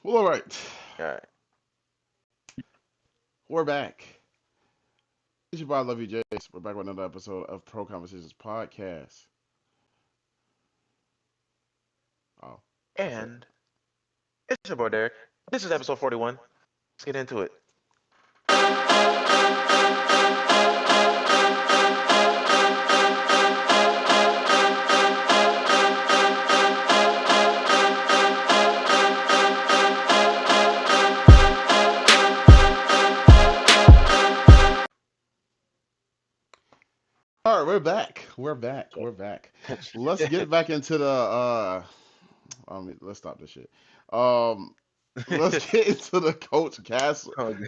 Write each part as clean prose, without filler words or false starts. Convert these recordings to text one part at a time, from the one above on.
Well, all right. All right. We're back. It's your boy, Love You Jace. We're back with another episode of Pro Conversations Podcast. Oh, what's up? And it's your boy Derek. This is episode 41. Let's get into it. All right, we're back. We're back. We're back. Let's get back into the. Let's stop this shit. Um, let's get into the Coach Castle. Oh, you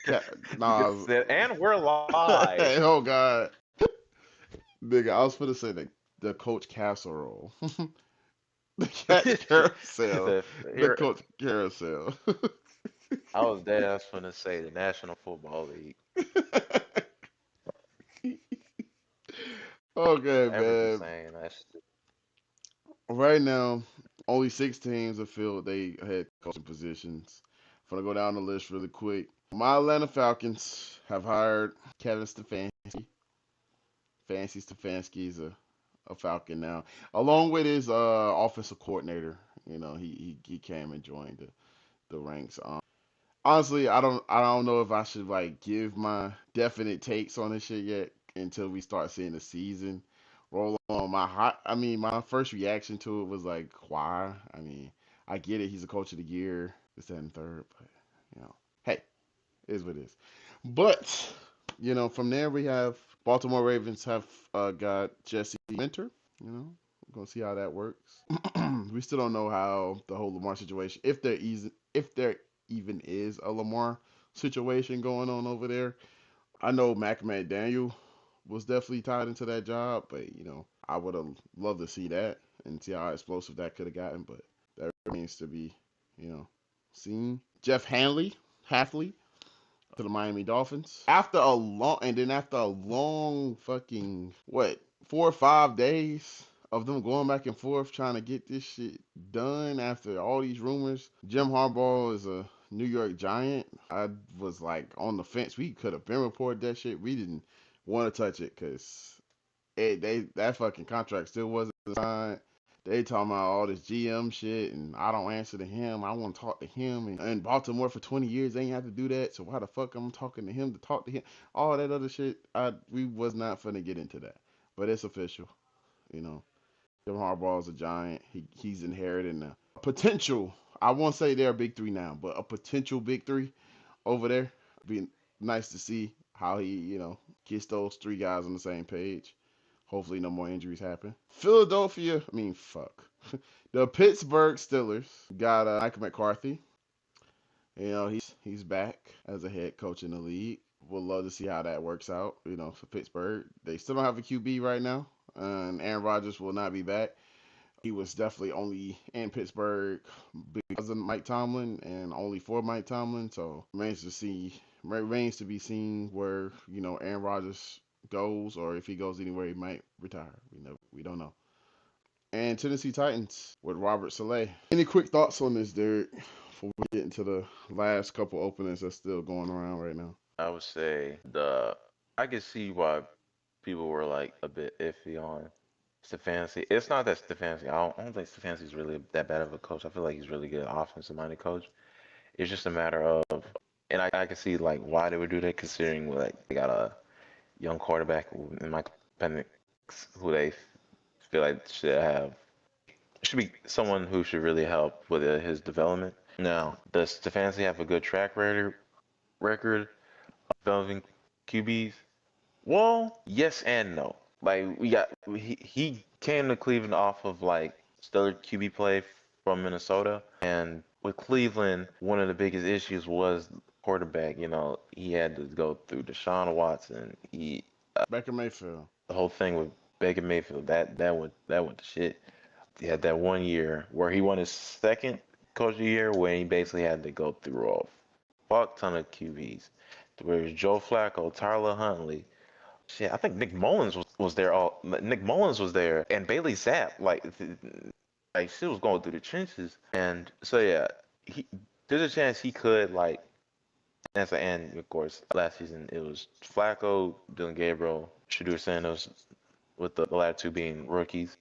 Nah, just said, and we're live. oh God, nigga, I was gonna say the Coach Casserole, the cat carousel, The- the Here, Coach Carousel. I was dead. I was going to say the National Football League. Okay, Ever the man. same. That's Right now, only 6 teams have filled they head coaching positions. I'm gonna go down the list really quick. My Atlanta Falcons have hired Kevin Stefanski. Fancy Stefanski is a Falcon now, along with his offensive coordinator. You know, he came and joined the ranks. Honestly, I don't know if I should like give my definite takes on this shit yet until we start seeing the season roll on. My first reaction to it was like, why? I mean, I get it. He's a coach of the year, this, that, and third, but hey, it is what it is. But from there we have Baltimore Ravens have got Jesse Minter. We're gonna see how that works. We still don't know how the whole Lamar situation, if there even is a Lamar situation going on over there. I know Mac McDaniel was definitely tied into that job, but I would have loved to see that and see how explosive that could have gotten, but that remains to be, you know, seen. Jeff Hafley to the Miami Dolphins. After a long fucking what 4 or 5 days of them going back and forth trying to get this shit done after all these rumors. Jim Harbaugh is a New York Giant. I was like on the fence. We could have been reported that shit. We didn't want to touch it because that fucking contract still wasn't signed. They talking about all this GM shit, and I don't answer to him. I want to talk to him. And in Baltimore for 20 years, they ain't have to do that. So why the fuck I'm talking to him to talk to him? All that other shit. We was not finna get into that, but it's official. You know, Jim Harbaugh is a giant. He's inheriting a potential. I won't say they're a big three now, but a potential big three over there. Be nice to see how he gets those three guys on the same page. Hopefully, no more injuries happen. Philadelphia, I mean, fuck. The Pittsburgh Steelers got Mike McCarthy. He's back as a head coach in the league. We'll love to see how that works out. For Pittsburgh, they still don't have a QB right now, and Aaron Rodgers will not be back. He was definitely only in Pittsburgh because of Mike Tomlin and only for Mike Tomlin. So remains to be seen where Aaron Rodgers goes, or if he goes anywhere, he might retire. We don't know. And Tennessee Titans with Robert Saleh. Any quick thoughts on this, Derek? Before we get into the last couple openings that's still going around right now. I would say I could see why people were like a bit iffy on Stefanski. It's not that Stefanski. I don't think Stefanski's really that bad of a coach. I feel like he's really good offensive minded coach. It's just a matter of, and I can see like why they would do that, considering like they got a young quarterback in Michael Penix who they feel like should be someone who should really help with his development. Now, does Stefanski have a good track record of developing QBs? Well, yes and no. Like he came to Cleveland off of like stellar QB play from Minnesota, and with Cleveland, one of the biggest issues was quarterback. He had to go through Deshaun Watson. Baker Mayfield. The whole thing with Baker Mayfield that went to shit. He had that one year where he won his second coach of the year when he basically had to go through a fuck ton of QBs. Whereas Joe Flacco, Tyler Huntley, shit, I think Nick Mullins was there. All Nick Mullins was there, and Bailey Zapp, like she was going through the trenches, and so yeah, he there's a chance he could like. And of course, last season it was Flacco, Dylan Gabriel, Shedeur Sanders, with the latter two being rookies.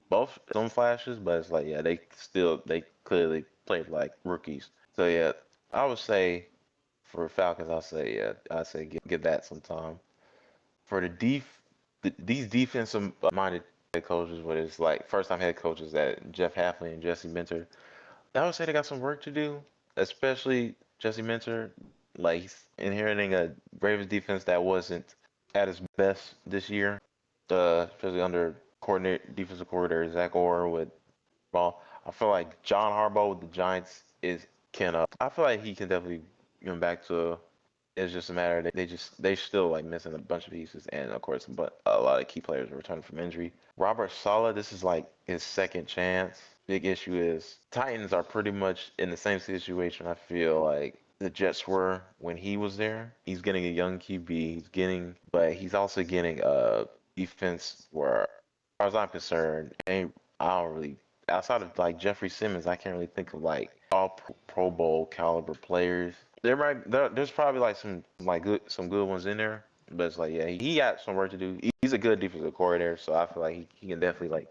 Both some flashes, but it's like yeah, they clearly played like rookies. So yeah, I would say for Falcons, I'll say yeah, I say give that some time. For these defensive minded head coaches, what is like first time head coaches that Jeff Hafley and Jesse Minter, I would say they got some work to do, especially Jesse Minter. Like he's inheriting a Ravens defense that wasn't at its best this year, especially under defensive coordinator Zach Orr with ball. I feel like John Harbaugh with the Giants is can. I feel like he can definitely get back to. It's just a matter that they still like missing a bunch of pieces, and of course, but a lot of key players are returning from injury. Robert Saleh, this is like his second chance. Big issue is Titans are pretty much in the same situation. I feel like the Jets were when he was there. He's getting a young QB. But he's also getting a defense where, as far as I'm concerned, ain't I don't really outside of like Jeffrey Simmons, I can't really think of like all Pro Bowl caliber players. There's probably like some good ones in there, but it's like yeah, he got some work to do. He's a good defensive coordinator, so I feel like he can definitely like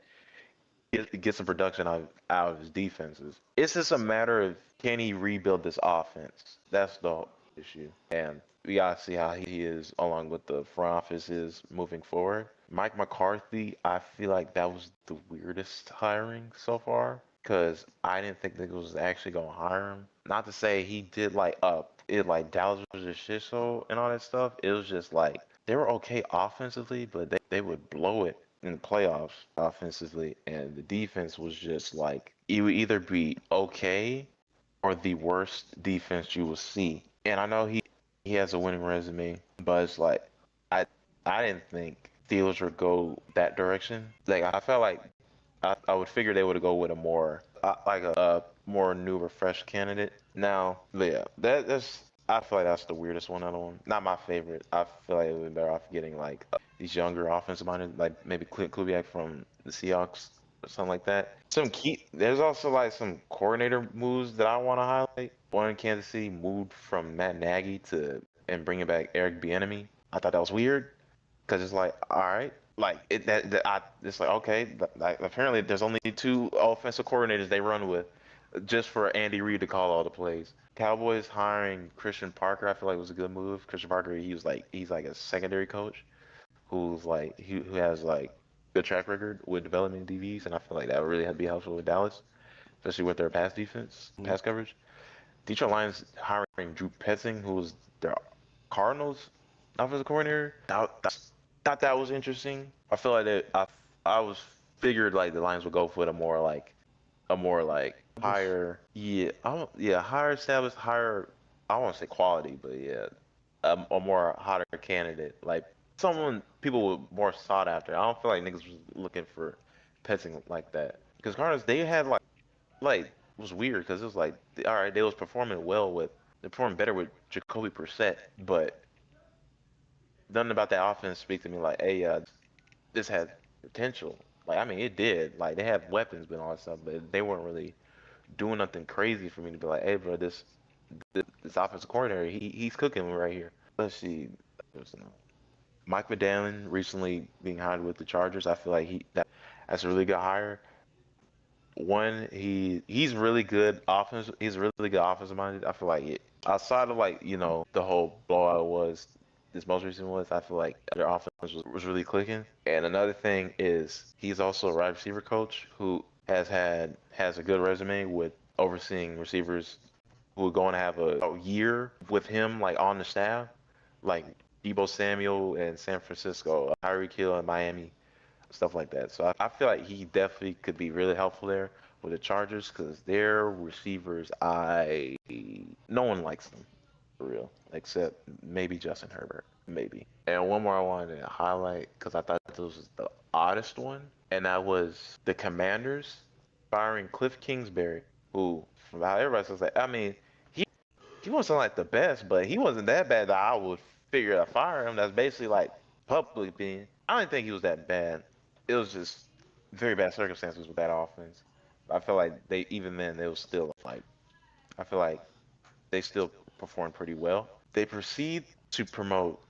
get some production out of his defenses. It's just a matter of can he rebuild this offense? That's the whole issue, and we gotta see how he is along with the front office is moving forward. Mike McCarthy, I feel like that was the weirdest hiring so far because I didn't think that was actually gonna hire him. Not to say he did like Dallas was a shit show and all that stuff. It was just like they were okay offensively, but they would blow it in the playoffs offensively, and the defense was just like it would either be okay or the worst defense you will see. And I know he has a winning resume, but it's like I I didn't think Steelers would go that direction. Like I felt like I would figure they would go with a more like a more new, fresh candidate. Now, but yeah, that's I feel like that's the weirdest one out of them. Not my favorite. I feel like it would be better off getting like these younger offensive minded, like maybe Clint Kubiak from the Seahawks or something like that. There's also like some coordinator moves that I want to highlight. One in Kansas City moved from Matt Nagy to and bringing back Eric Bieniemy. I thought that was weird because it's like, all right, like it's like okay, like apparently there's only two offensive coordinators they run with, just for Andy Reid to call all the plays. Cowboys hiring Christian Parker, I feel like was a good move. Christian Parker, he's like a secondary coach who has like good track record with developing DBs, and I feel like that would really be helpful with Dallas, especially with their pass coverage. Detroit Lions hiring Drew Petzing, who was their Cardinals offensive coordinator. Thought that was interesting. I feel like I was figured like the Lions would go for a more like higher higher established higher I won't say quality but yeah a more hotter candidate like someone people were more sought after. I don't feel like niggas was looking for Petzing like that because Cardinals they had like it was weird because it was like all right they was performing well with they performed better with Jacoby Brissett but nothing about that offense speak to me like hey this had potential. Like I mean, it did. Like they have weapons and all that stuff, but they weren't really doing nothing crazy for me to be like, hey, bro, this offensive coordinator, he's cooking right here. Let's see, Mike McDaniel recently being hired with the Chargers. I feel like that's a really good hire. One, he's really good offense. He's really good offensive minded. I feel like outside of like the whole blowout was this most recent was. I feel like their offense was really clicking. And another thing is he's also a wide receiver coach who has a good resume with overseeing receivers who are going to have a year with him like on the staff, like Deebo Samuel in San Francisco, Tyreek Hill in Miami, stuff like that. So I feel like he definitely could be really helpful there with the Chargers because their receivers, no one likes them for real, except maybe Justin Herbert, maybe. And one more I wanted to highlight because I thought this was the oddest one, and that was the Commanders firing Cliff Kingsbury, who, from how everybody says, like, I mean, he wasn't like the best, but he wasn't that bad that I would figure to fire him. That's basically like public being. I didn't think he was that bad. It was just very bad circumstances with that offense. I feel like even then, it was still like I feel like they still performed pretty well. They proceed to promote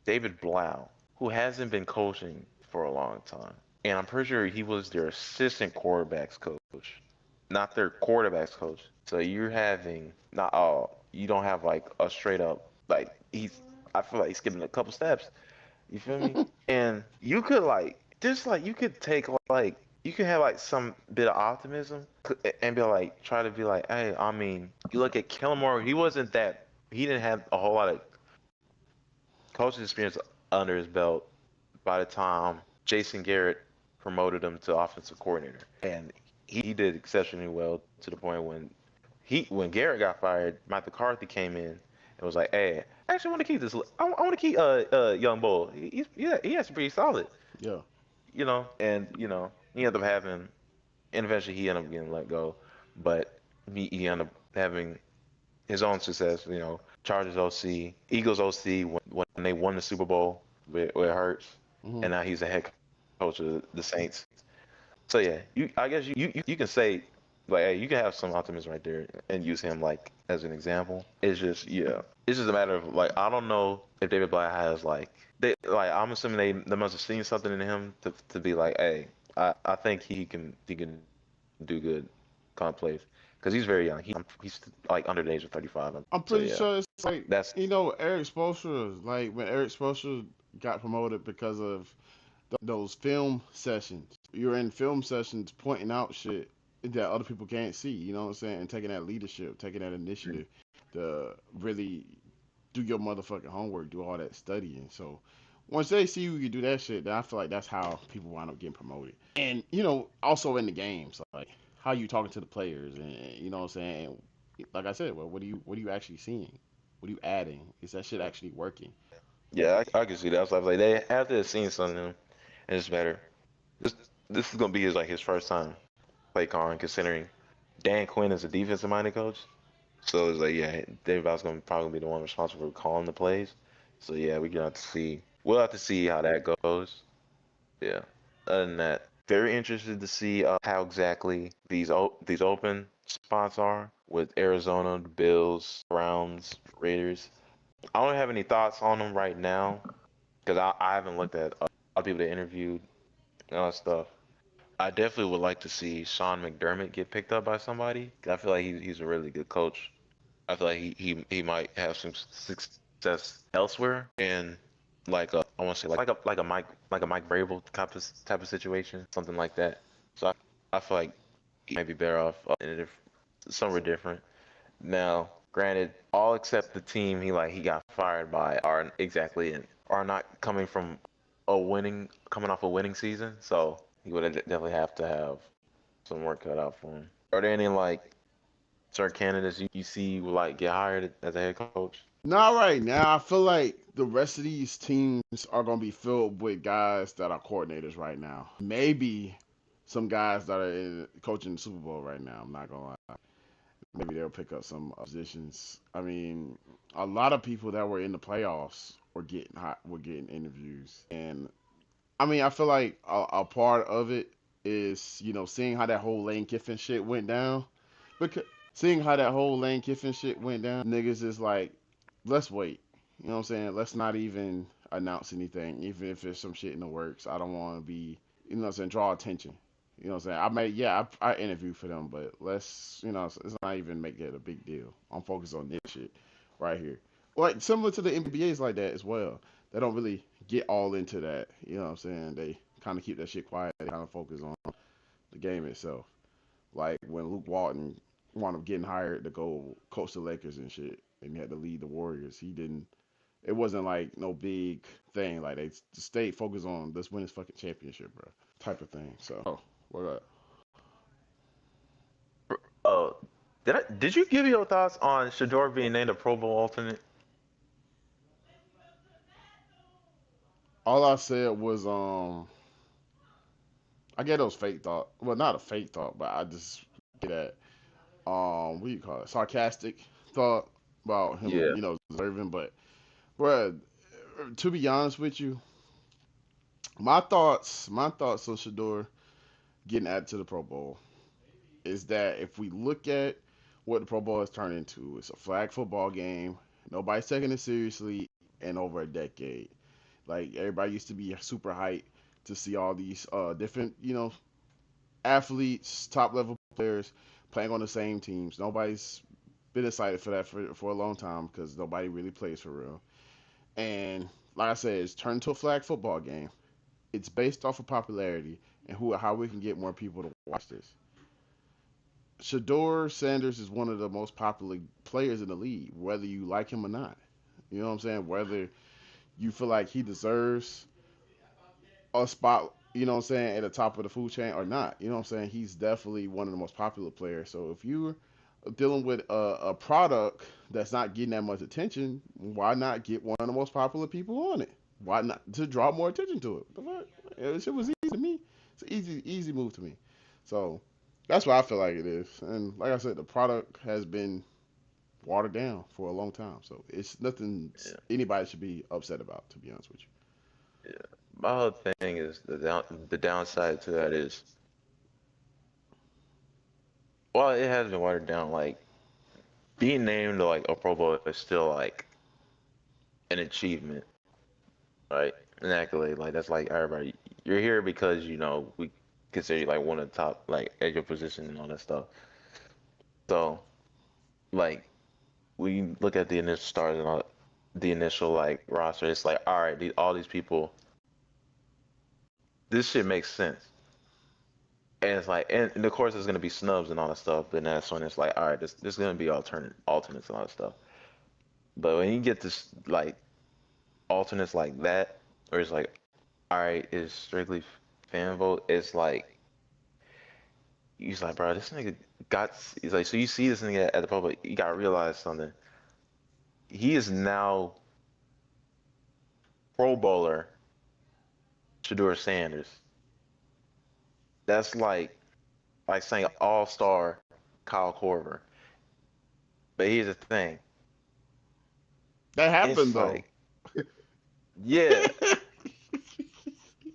David Blau, who hasn't been coaching for a long time. And I'm pretty sure he was their assistant quarterbacks coach, not their quarterbacks coach. So you're having not all, you don't have like a straight up like I feel like he's skipping a couple steps. You feel me? And you could like just like you could take like you could have like some bit of optimism and be like try to be like, hey, I mean, you look at Kellen Moore, he didn't have a whole lot of coaching experience under his belt by the time Jason Garrett promoted him to offensive coordinator. And he did exceptionally well to the point when Garrett got fired, Mike McCarthy came in and was like, "Hey, I actually want to keep this. I want to keep young Bull. He has pretty solid, Yeah. And he ended up having, and eventually he ended up getting let go, but he ended up having his own success. Chargers OC, Eagles OC when they won the Super Bowl with Hurts, Hmm. and now he's the head coach of the Saints. So yeah, I guess you can say like, hey, you can have some optimism right there and use him like as an example. It's just a matter of like I don't know if David Blatt has I'm assuming they must have seen something in him to be like, hey, I think he can do good kind of plays because he's very young. He's like under the age of 35. I'm So pretty yeah, sure it's like that's Eric Spoelstra, like when Eric Spoelstra got promoted because of those film sessions. You're in film sessions pointing out shit that other people can't see. You know what I'm saying? And taking that leadership, taking that initiative to really do your motherfucking homework, do all that studying. So once they see you can do that shit, then I feel like that's how people wind up getting promoted. And also in the games, like how you talking to the players, and you know what I'm saying. Like I said, well, what are you actually seeing? What are you adding? Is that shit actually working? yeah, I can see that. I was like they after they've seen something, and it's better. This this is gonna be his first time play calling, considering Dan Quinn is a defensive minded coach. So it's like, yeah, David Bell's gonna probably be the one responsible for calling the plays. So yeah, we gonna have to see. We'll have to see how that goes. Yeah. Other than that, very interested to see how exactly these open spots are with Arizona, the Bills, Browns, Raiders. I don't have any thoughts on them right now because I haven't looked at other people that interviewed and all that stuff. I definitely would like to see Sean McDermott get picked up by somebody. 'Cause I feel like he's a really good coach. I feel like he might have some success elsewhere, and I want to say like a Mike Vrabel type of situation, something like that. So I feel like he might be better off somewhere different. Now, granted, all except the team he got fired by are not coming off a winning season, so he would definitely have to have some work cut out for him. Are there any certain candidates you see will get hired as a head coach? Not right now. I feel like the rest of these teams are gonna be filled with guys that are coordinators right now. Maybe some guys that are coaching the Super Bowl right now. I'm not gonna lie. Maybe they'll pick up some positions. I mean, a lot of people that were in the playoffs were getting hot, were getting interviews, and I mean, I feel like a part of it is seeing how that whole Lane Kiffin shit went down. Because seeing how that whole Lane Kiffin shit went down, niggas is like, let's wait. You know what I'm saying? Let's not even announce anything, even if there's some shit in the works. I don't want to be, what I'm saying, draw attention. You know what I'm saying? I interviewed for them, but let's not even make it a big deal. I'm focused on this shit right here. Like, similar to the NBA's like that as well. They don't really get all into that. You know what I'm saying? They kind of keep that shit quiet. They kind of focus on the game itself. Like when Luke Walton wound up getting hired to go coach the Lakers and shit, and he had to lead the Warriors. He didn't. It wasn't like no big thing. Like they stayed focused on let's win this fucking championship, bro. Type of thing. So, what up? Uh, did you give your thoughts on Shedeur being named a Pro Bowl alternate? All I said was I get those fake thought. Well, not a fake thought, but I just get that what do you call it? Sarcastic thought about him, Yeah. deserving. But, bruh, to be honest with you, my thoughts on Shador getting added to the Pro Bowl is that if we look at what the Pro Bowl has turned into. It's a flag football game. Nobody's taking it seriously in over a decade. Like everybody used to be super hyped to see all these different, athletes, top level players playing on the same teams. Nobody's been excited for that for a long time because nobody really plays for real. And like I said, it's turned into a flag football game. It's based off of popularity and how we can get more people to watch this. Shedeur Sanders is one of the most popular players in the league, whether you like him or not. You know what I'm saying? Whether you feel like he deserves a spot, you know what I'm saying, at the top of the food chain or not. You know what I'm saying? He's definitely one of the most popular players. So if you're dealing with a product that's not getting that much attention, why not get one of the most popular people on it? Why not to draw more attention to it? The fuck? It shit was easy to me. It's an easy move to me. So that's what I feel like it is. And like I said, the product has been watered down for a long time. So it's nothing Yeah, anybody should be upset about, to be honest with you. yeah. My whole thing is the downside to that is, well, it has been watered down. Like being named like a Pro Bowl is still like an achievement, right? An accolade. Like that's like everybody. You're here because we consider you like one of the top like at your position and all that stuff. So like we look at the initial stars and all the initial like roster. It's like all right, all these people. This shit makes sense. And it's like, and of course, there's gonna be snubs and all that stuff. But that's when it's like, all right, there's gonna be alternates and all that stuff. But when you get this like alternates like that, where it's like, all right, it's strictly fan vote. It's like he's like, bro, this nigga got. He's like, so you see this nigga at the public, you gotta realize something. He is now Pro Bowler Shedeur Sanders. That's like saying All Star Kyle Korver. But here's the thing. That happened It's though. like, yeah,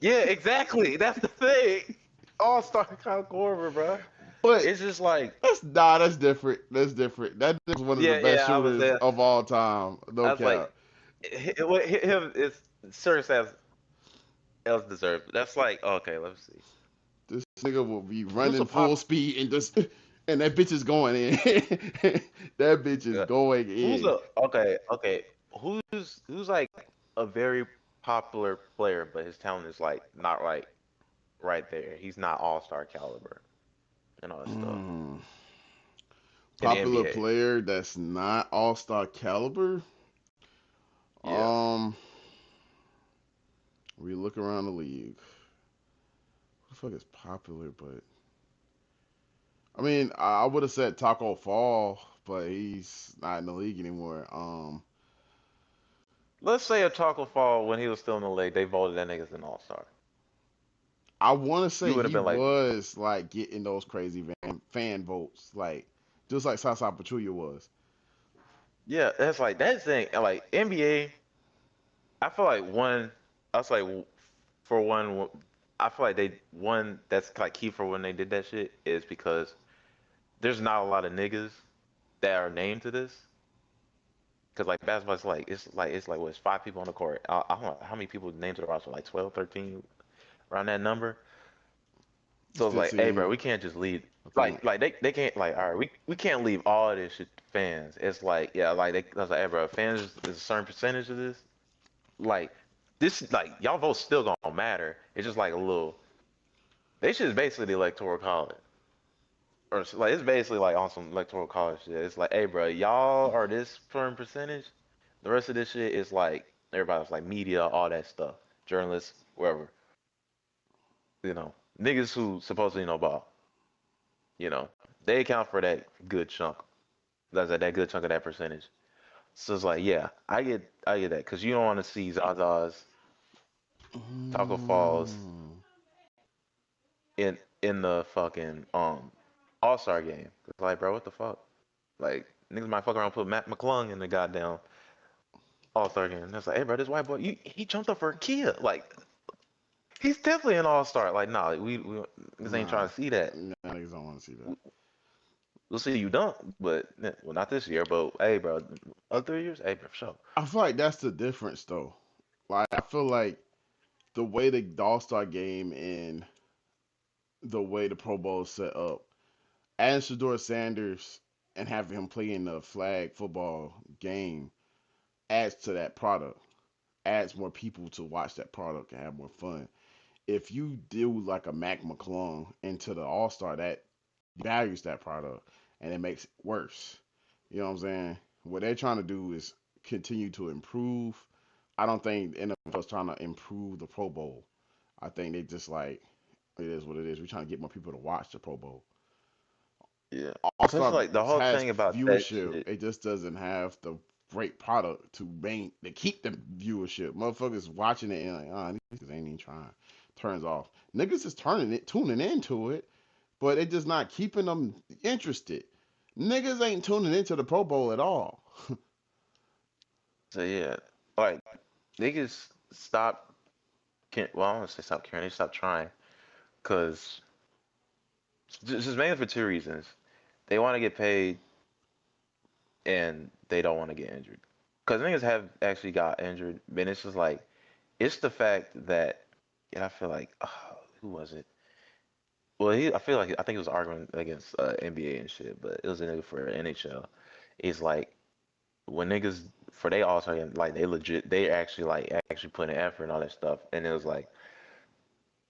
yeah, exactly. That's the thing. All Star Kyle Korver, bro. But It's just like, that's different. That's different. That is one of the yeah, best yeah. I was shooters there. of all time. I No was like, cap. him is serious as else deserved. That's like, okay, let's see. This nigga will be Who's running a full pop? speed and just and that bitch is going in. That bitch is Uh, going who's in. a okay, okay? Who's like a very popular player, but his talent is like not right there. He's not All Star caliber and all that stuff Mm. in the Popular NBA. player that's not all star caliber. Yeah. Um, we look around the league. Who the fuck is popular? But I mean, I would have said Taco Fall, but he's not in the league anymore. Let's say a Taco Fall when he was still in the league, they voted that nigga as an All Star. I want to You say would have he been like, was like getting those crazy fan votes, like just like Sasa Pachulia was. yeah, that's like that thing. Like NBA, I feel like I was like for one, I feel like one that's like key for when they did that shit is because there's not a lot of niggas that are named to this. Cause like basketball's like what's five people on the court. I don't know how many people named to the roster, like 12, 13, around that number. It's So it's like, hey, 15, bro, we can't just leave. I think. Like they can't like, all right, we can't leave all of this shit to fans. It's like, yeah, like I was like, hey, bro, fans is a certain percentage of this. Like this, like y'all votes still gonna matter. It's just like a little. They should basically the electoral college, or like it's basically like on some electoral college shit. It's like, hey, bro, y'all are this certain percentage. The rest of this shit is like everybody's like media, all that stuff, journalists, wherever. Niggas who supposedly know ball. They account for that good chunk. That's that good chunk of that percentage. So it's like, yeah, I get that because you don't want to see Zaza's Taco Falls Mm. in the fucking All Star game. It's like, bro, what the fuck? Like niggas might fuck around and put Matt McClung in the goddamn All Star game. And it's like, hey, bro, this white boy, he jumped up for a kid. Like he's definitely an All Star. Like, nah, we niggas ain't Nah, trying to see that. nah, niggas don't want to see that. we'll see you dunk, but well, not this year. But hey, bro, other 3 years, hey, bro, for sure. I feel like that's the difference though. Like I feel like the way the All Star game and the way the Pro Bowl is set up, adding Shedeur Sanders and having him play in the flag football game adds to that product, adds more people to watch that product and have more fun. If you do like a Mac McClung into the All Star, that values that product and it makes it worse. You know what I'm saying? What they're trying to do is continue to improve. I don't think the NFL is trying to improve the Pro Bowl. I think they just like it is what it is. We're trying to get more people to watch the Pro Bowl. Yeah, All because I Star feel like the whole has thing about that viewership. shit. It just doesn't have the great product to keep the viewership. Motherfuckers watching it and like, niggas ain't even trying. Turns off. Niggas is tuning into it, but it just not keeping them interested. Niggas ain't tuning into the Pro Bowl at all. So yeah, like niggas stop. Well, I don't want to say stop caring. They stop trying because just mainly for two reasons. They want to get paid and they don't want to get injured. Because niggas have actually got injured, but it's just like it's the fact that yeah, I feel like who was it? Well, I feel like I think it was arguing against NBA and shit, but it was a nigga for NHL. It's like when niggas for they all star like they actually actually put in effort and all that stuff, and it was like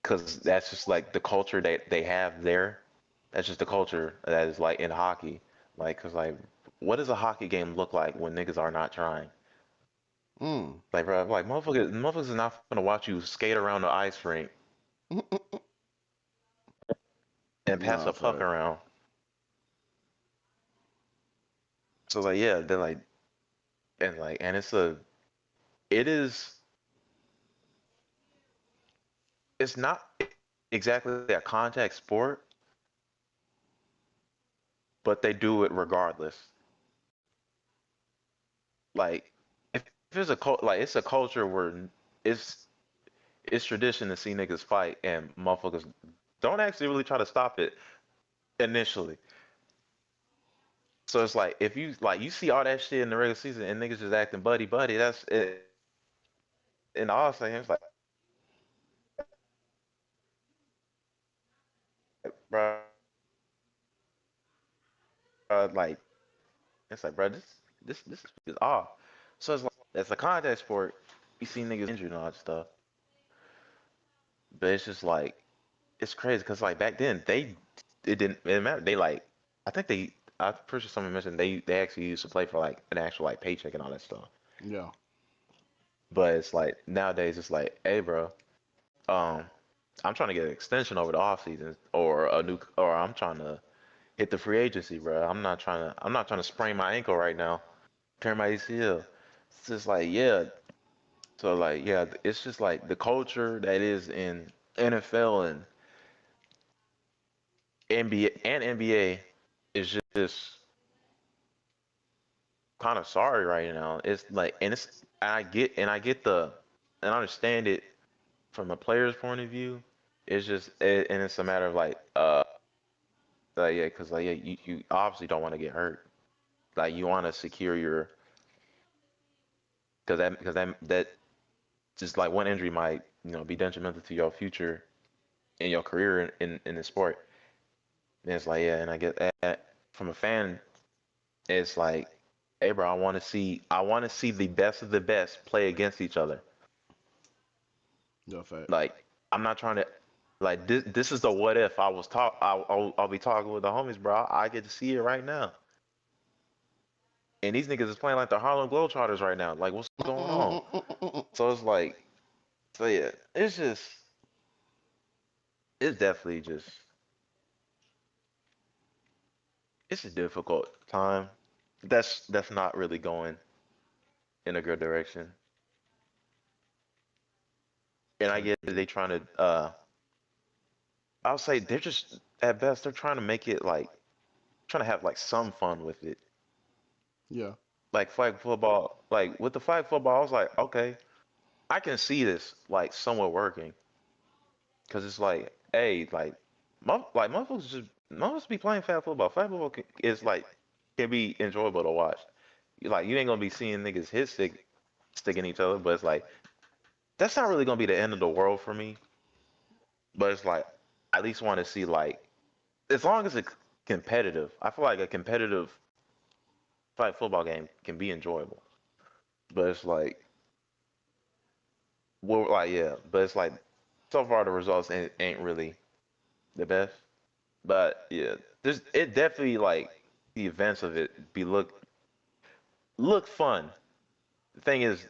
because that's just like the culture that they have there. That's just the culture that is like in hockey. Like, cause like, what does a hockey game look like when niggas are not trying? Mm. Like, bro, like motherfuckers is not gonna watch you skate around the ice rink and pass Nah, a puck fact. around. So like, yeah, they're like, and it is, it's not exactly a contact sport, but they do it regardless. Like, if it's like it's a culture where it's it's tradition to see niggas fight and motherfuckers don't actually really try to stop it initially. So it's like if you like you see all that shit in the regular season and niggas just acting buddy buddy, that's it. And all I'm saying is like, bro, like it's like, bro, this is off. So it's like it's a contact sport. You see niggas injured and all that stuff, but it's just like it's crazy because like back then it didn't matter. They like I think they I'm pretty sure someone mentioned they actually used to play for like an actual like paycheck and all that stuff. Yeah. But it's like nowadays it's like, hey, bro, um, I'm trying to get an extension over the off season or or I'm trying to hit the free agency, bro. I'm not trying to sprain my ankle right now, tear my ACL. It's just like, yeah. So like, yeah, it's just like the culture that is in NFL and NBA is just kind of sorry right now. It's like, and I get and I understand it from a player's point of view. It's just, and it's a matter of like yeah, because like yeah, you obviously don't want to get hurt. Like you want to secure your, because that just like one injury might be detrimental to your future in your career in the sport. And it's like yeah, and I get that from a fan. It's like, hey bro, I want to see the best of the best play against each other. Yeah, fact. Like I'm not trying to. Like this is the what if I was I'll be talking with the homies, bro. I get to see it right now. And these niggas is playing like the Harlem Globetrotters right now. Like, what's going on? So it's like, so yeah, it's definitely just, it's a difficult time. That's not really going in a good direction. And I get that they trying to, I'll say they're just, at best, they're trying to make it like, trying to have like some fun with it. Yeah. Like flag football, like with the flag football, I was like, okay, I can see this like somewhat working. Cause it's like, hey, like, like motherfuckers just most be playing flag football. Flag football is like can be enjoyable to watch. You ain't gonna be seeing niggas hit sticking each other, but it's like that's not really gonna be the end of the world for me. But it's like I at least want to see like as long as it's competitive. I feel like a competitive flag football game can be enjoyable. But it's like well, like yeah, but it's like so far the results ain't really the best. But yeah, there's it definitely like the events of it look fun. The thing is,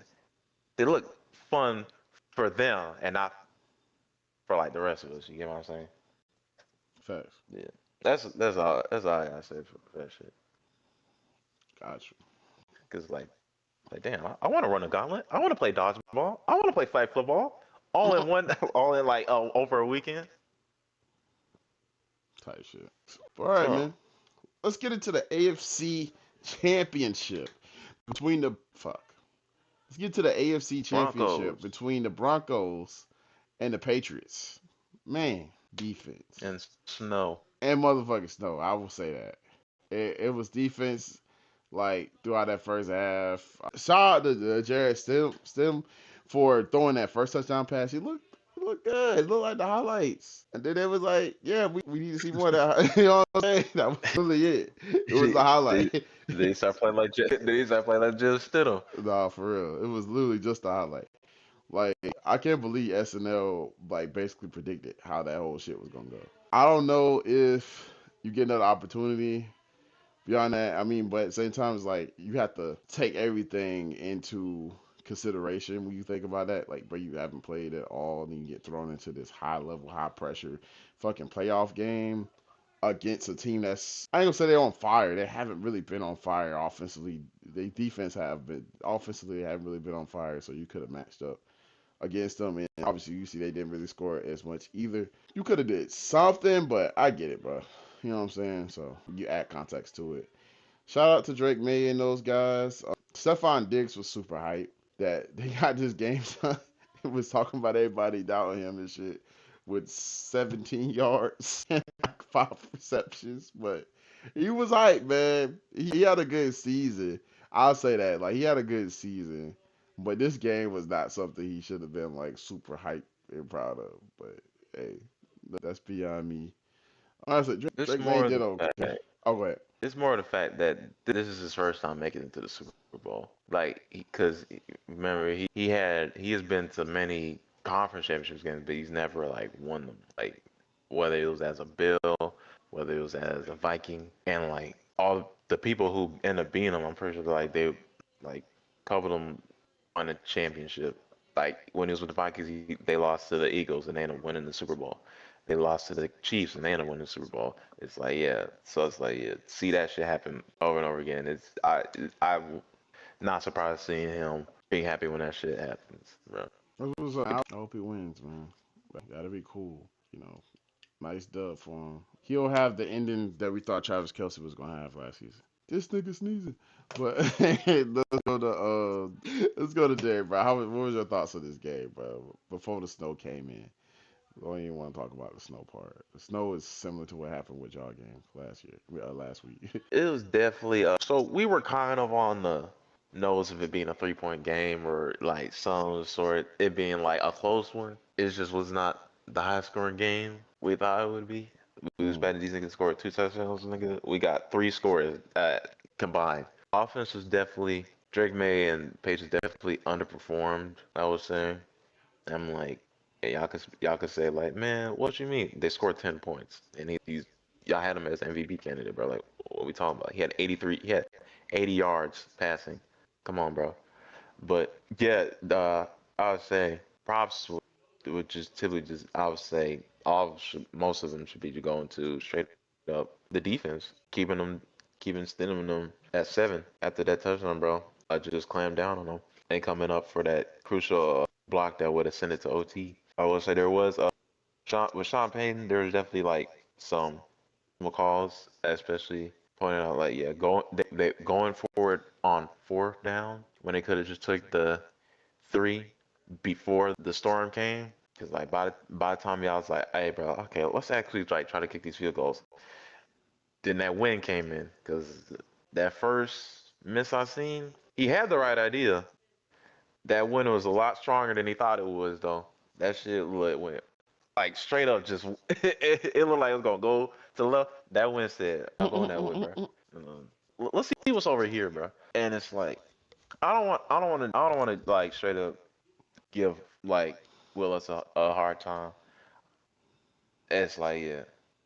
they look fun for them and not for like the rest of us. You get what I'm saying? Facts. Yeah. That's all I gotta say for that shit. Gotcha. Cause like damn, I want to run a gauntlet. I want to play dodgeball. I want to play flag football. All in one, all in like over a weekend. Type shit. All right, So man. Let's get into the AFC Championship between the fuck. Let's get to the AFC Championship Broncos between the Broncos and the Patriots. Man, defense and snow. and motherfucking snow. I will say that it was defense like throughout that first half. Shout out to Jared Stem for throwing that first touchdown pass. He looked good. It looked like the highlights. And then it was like, yeah, we need to see more of that. You know what I'm saying? That was really it. It was the they highlight. they start playing like they start playing like Jill Stidham. Nah, for real. It was literally just the highlight. Like, I can't believe SNL like basically predicted how that whole shit was gonna go. I don't know if you get another opportunity beyond that. I mean, but at the same time, it's like you have to take everything into consideration when you think about that. Like, bro, you haven't played at all, and then you get thrown into this high level, high pressure fucking playoff game against a team that's I ain't gonna say they're on fire. They haven't really been on fire offensively. They defense have been offensively they haven't really been on fire, so you could have matched up against them. And obviously, you see they didn't really score as much either. You could have did something, but I get it, bro. You know what I'm saying? So you add context to it. Shout out to Drake May and those guys. Stephon Diggs was super hype that they got this game done. It was talking about everybody doubting him and shit with 17 yards and like 5 receptions, but he was hype, man. He had a good season. I'll say that. Like he had a good season, but this game was not something he should have been like super hype and proud of. But hey, that's beyond me. Honestly, It's Drake May more did the okay. fact. Oh, go ahead. It's more the fact that this is his first time making it to the Super Bowl. Like, because remember he has been to many conference championships games, but he's never like won them. Like whether it was as a Bill, whether it was as a Viking, and like all the people who end up beating him, I'm pretty sure like they like covered him on a championship. Like when he was with the Vikings, they lost to the Eagles and they ended up winning the Super Bowl. They lost to the Chiefs and they ended up winning the Super Bowl. It's like yeah, so it's like yeah, see that shit happen over and over again. I'm not surprised seeing him being happy when that shit happens, bro. I hope he wins, man. That'd be cool. You know, nice dub for him. He'll have the ending that we thought Travis Kelsey was gonna have last season. This nigga sneezing. But let's go to Derek, bro. What was your thoughts on this game, bro? Before the snow came in. We don't even want to talk about the snow part. The snow is similar to what happened with y'all game last week. It was definitely so we were kind of on the nose of it being a 3 point game or like some sort, it being like a close one. It just was not the high scoring game we thought it would be. We was Mm. betting these niggas scored 2 touchdowns, nigga. We got three scores combined. Offense was definitely Drake May and Patriots definitely underperformed, I was saying. I'm like, hey, y'all could say like, man, what you mean? They scored 10 points, and y'all had him as MVP candidate, bro. Like, what we talking about? He had 80 yards passing. Come on, bro. But yeah, I would say props would just typically just I would say most of them should be going to straight up the defense, keeping Stidham them at 7 after that touchdown, bro. I just clammed down on them and coming up for that crucial block that would have sent it to OT. I will say there was Sean Payton. There was definitely like some McCalls, especially pointing out like yeah, going forward on 4th down when they could have just took the 3 before the storm came. Cause like by the time y'all was like, hey bro, okay, let's actually like try to kick these field goals. Then that win came in because that first miss I seen, he had the right idea. That win was a lot stronger than he thought it was, though. That shit went like straight up. Just it looked like it was gonna go to the left. That win said, "I'm going that way, bro." Let's see what's over here, bro. And it's like I don't want to like straight up give like Willis a hard time. It's like, yeah,